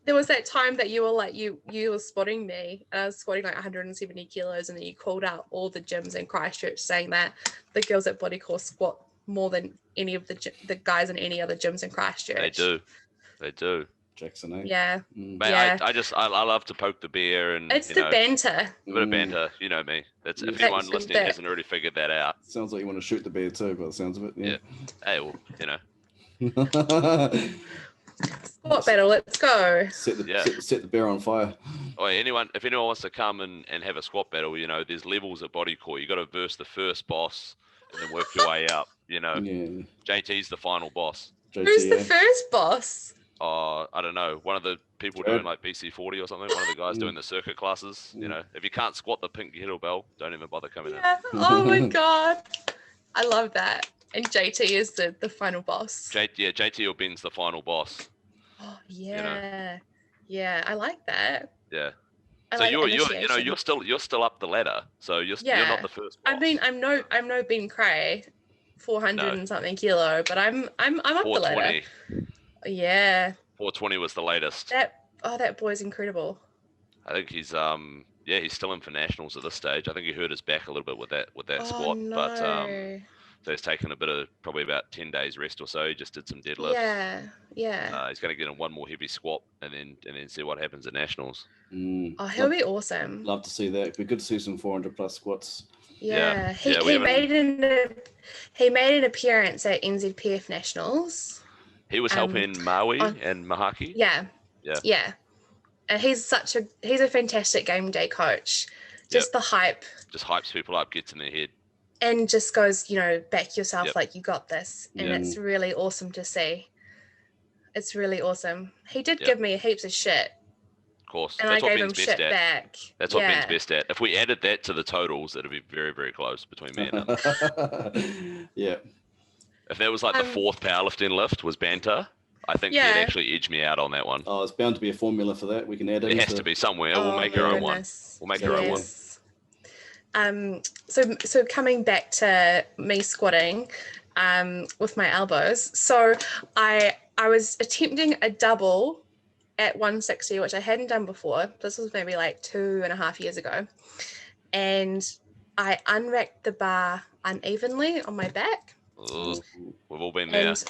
There was that time that you were like, you were spotting me, and I was squatting like 170 kilos, and then you called out all the gyms in Christchurch saying that the girls at Bodycore squat more than any of the guys in any other gyms in Christchurch. They do. Jackson, eh? Yeah. Mate, yeah. I love to poke the bear, and it's the banter. A bit of banter, you know me. If anyone listening hasn't already figured that out. Sounds like you want to shoot the bear too, by the sounds of it. Yeah. Hey, well, you know. Squat battle, let's go. Set the bear on fire. Oh, if anyone wants to come and have a squat battle, you know, there's levels at Bodycore. You got to verse the first boss and then work your way up. You know, JT's the final boss. Who's the first boss? I don't know. One of the people doing like BC40 or something. One of the guys doing the circuit classes. You know, if you can't squat the pink kettlebell, don't even bother coming in. Oh my god, I love that. And JT is the final boss. JT or Ben's the final boss. Oh yeah, yeah, I like that. Yeah. So you're still up the ladder. So you're not the first boss. I mean, I'm no Ben Cray, 400 and something kilo, but I'm up the ladder. Yeah. 420 was the latest. That boy's incredible. I think he's he's still in for nationals at this stage. I think he hurt his back a little bit with that squat, no. but so he's taken probably about 10 days rest or so. He just did some deadlifts. Yeah. He's going to get in one more heavy squat and then see what happens at nationals. Oh, he'll be awesome. Love to see that. It'd be good to see some 400 plus squats. Yeah. He made an appearance at NZPF nationals. He was helping Maui and Mahaki. Yeah. And he's a fantastic game day coach. Just the hype. Just hypes people up, gets in their head. And just goes, back yourself, like you got this. And it's really awesome to see. It's really awesome. He did give me heaps of shit. Of course. And I gave him shit back. That's what Ben's best at. If we added that to the totals, it'd be very, very close between me and him. Yeah. If that was like the fourth powerlifting lift was banter, I think he'd actually edge me out on that one. Oh, it's bound to be a formula for that. We can add it. It has to be somewhere. We'll make our own one. We'll make our own one. So coming back to me squatting with my elbows. So I was attempting a double at 160, which I hadn't done before. This was maybe like 2.5 years ago. And I unracked the bar unevenly on my back. We've all been there. And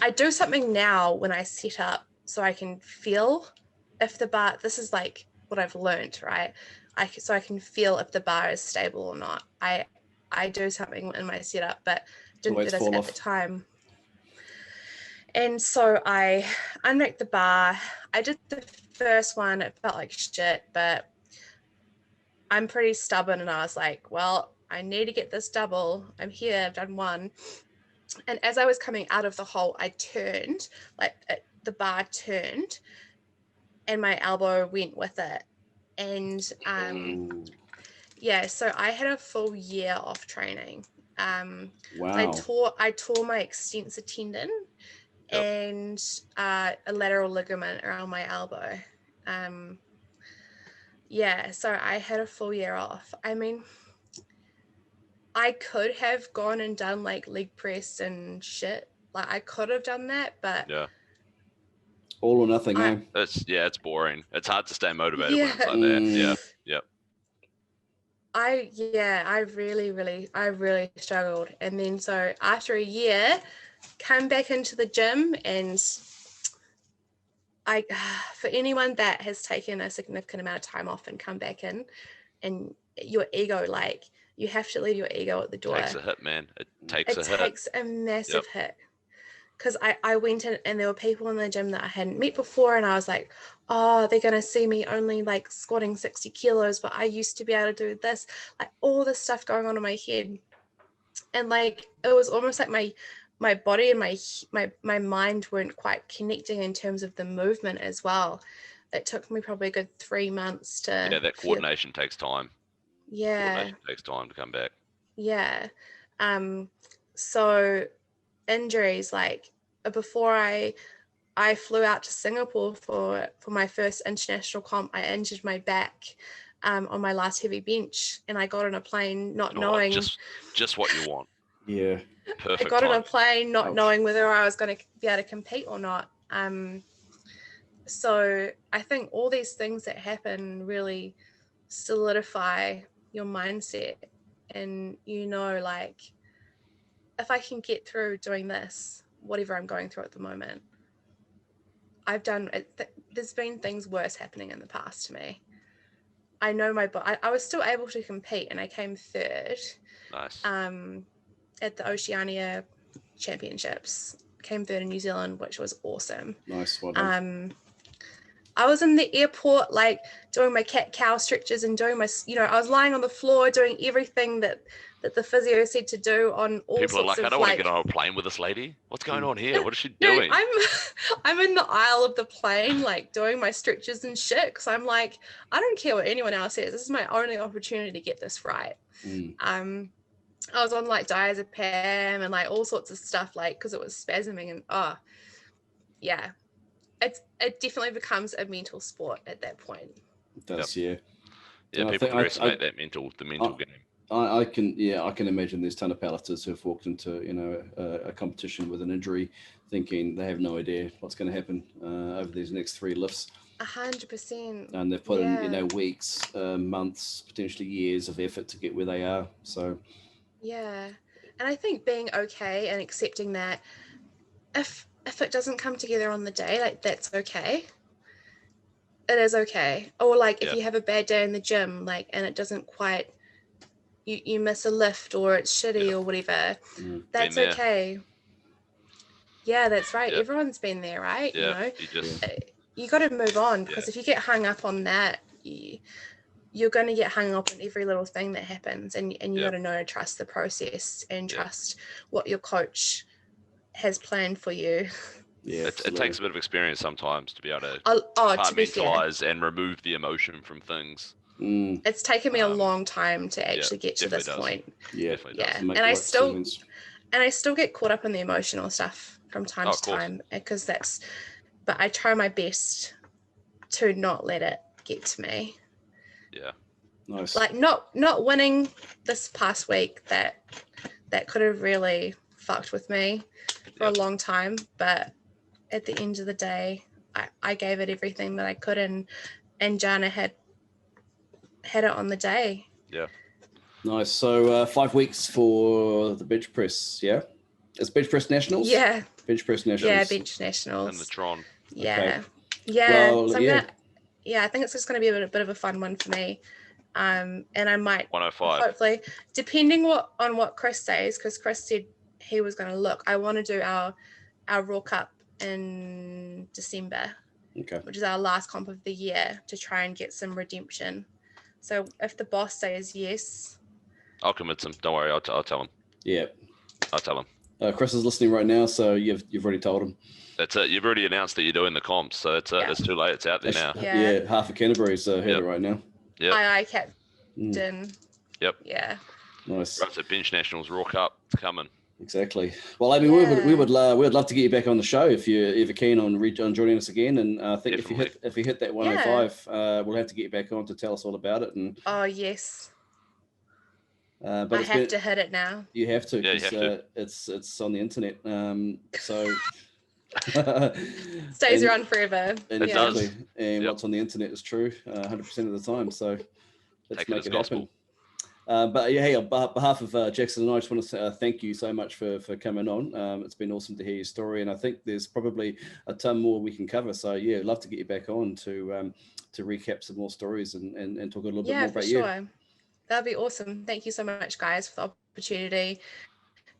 I do something now when I set up so I can feel if the bar, this is like what I've learned, right? So I can feel if the bar is stable or not. I do something in my setup, but didn't do this at the time. And so I unracked the bar. I did the first one. It felt like shit, but I'm pretty stubborn. And I was like, well, I need to get this double. I'm here. I've done one. And as I was coming out of the hole, I turned, the bar turned, and my elbow went with it. And so I had a full year off training. Wow. I tore my extensor tendon and a lateral ligament around my elbow. So I had a full year off. I mean, I could have gone and done like leg press and shit. Like I could have done that, but all or nothing. It's boring. It's hard to stay motivated when it's like that. Yeah. I really struggled. And then so after a year, come back into the gym, and for anyone that has taken a significant amount of time off and come back in, and your ego, like you have to leave your ego at the door. It takes a hit, man. It takes a massive hit. because I went in and there were people in the gym that I hadn't met before, and I was like, oh, they're going to see me only like squatting 60 kilos, but I used to be able to do this, like all this stuff going on in my head. And like, it was almost like my body and my mind weren't quite connecting in terms of the movement as well. It took me probably a good 3 months to that coordination takes time. Coordination takes time to come back. So injuries, like before I flew out to Singapore for my first international comp, I injured my back on my last heavy bench, and I got on a plane not knowing just what you want. Yeah, perfect. I got on a plane not knowing whether I was going to be able to compete or not. So I think all these things that happen really solidify your mindset, and like, if I can get through doing this, whatever I'm going through at the moment, I've done it. There's been things worse happening in the past to me. I know I was still able to compete, and I came third. Nice. At the Oceania Championships, came third in New Zealand, which was awesome. Nice. Well done. I was in the airport, like doing my cat-cow stretches and doing my, I was lying on the floor doing everything that the physio said to do on all People sorts are like, of, I don't want to get on a plane with this lady. What's going on here? What is she No, doing? I'm in the aisle of the plane, like doing my stretches and shit, because I'm like, I don't care what anyone else says. This is my only opportunity to get this right. I was on like diazepam and like all sorts of stuff, like, because it was spasming, and it definitely becomes a mental sport at that point. It does, yeah. Yeah, people underestimate the mental game. I can imagine there's a ton of powerlifters who have walked into a competition with an injury, thinking they have no idea what's going to happen over these next 3 lifts. 100%. And they've put in weeks, months, potentially years of effort to get where they are. So and I think being okay and accepting that if it doesn't come together on the day, like, that's okay. It is okay. Or like if you have a bad day in the gym, like, and it doesn't quite, you miss a lift or it's shitty or whatever, that's okay. Yeah, that's right. Everyone's been there, right? You got to move on, because if you get hung up on that, you're going to get hung up on every little thing that happens, and you got to know to trust the process and trust what your coach has planned for you. It takes a bit of experience sometimes to be able to compartmentalize and remove the emotion from things. It's taken me a long time to actually get to this point. And I still get caught up in the emotional stuff from time to time, because but I try my best to not let it get to me. Nice. Like not winning this past week, that could have really fucked with me for a long time, but at the end of the day, I gave it everything that I could, and Jana had it on the day. Nice. So 5 weeks for the bench press. It's bench press nationals. Bench press nationals. Bench nationals and the Tron. Okay. So I think it's just going to be a bit of a fun one for me. And I might 105. hopefully, depending on what Chris says, because Chris said he was going to look. I want to do our Raw Cup in December, which is our last comp of the year, to try and get some redemption. So if the boss says yes, I'll convince him. Don't worry, I'll tell him. I'll tell him. Chris is listening right now, so you've already told him. That's it. You've already announced that you're doing the comps, so it's too late. It's out there now. Half of Canterbury's heard it right now. I captain. Nice. Right, so bench nationals, Raw Cup, it's coming. Exactly. Well, I mean, we would love to get you back on the show if you're ever keen on joining us again. And I think if you hit that 105, we'll have to get you back on to tell us all about it. And yes. But I have to hit it now. You have to. Yeah, you have to. It's on the internet. So stays around forever. It does. And what's on the internet is true 100% of the time. So let's make it happen. But hey, on behalf of Jackson and I just want to say, thank you so much for coming on. It's been awesome to hear your story, and I think there's probably a ton more we can cover. So I'd love to get you back on to recap some more stories and talk a little bit more about you. That'd be awesome. Thank you so much, guys, for the opportunity,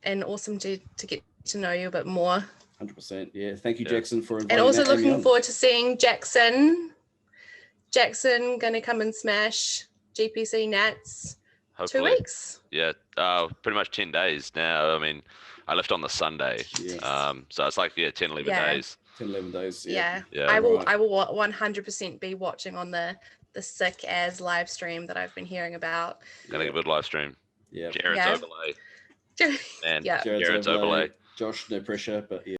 and awesome to get to know you a bit more. 100%. Yeah. Thank you, Yeah. Jackson, for inviting And also Aimee looking on. forward to seeing Jackson going to come and smash GPC Nats 2 Hopefully. weeks. Yeah, pretty much 10 days now. I mean, I left on the Sunday. Yes. So it's like, 10, 11 days. 10, 11 days. Yeah. Yeah. I will Right. I will 100% be watching on the sick as live stream that I've been hearing about. Gonna give it a live stream. Yeah. Jared's Yeah. overlay. Man, Yeah. Jared's overlay. Josh, no pressure, but yeah.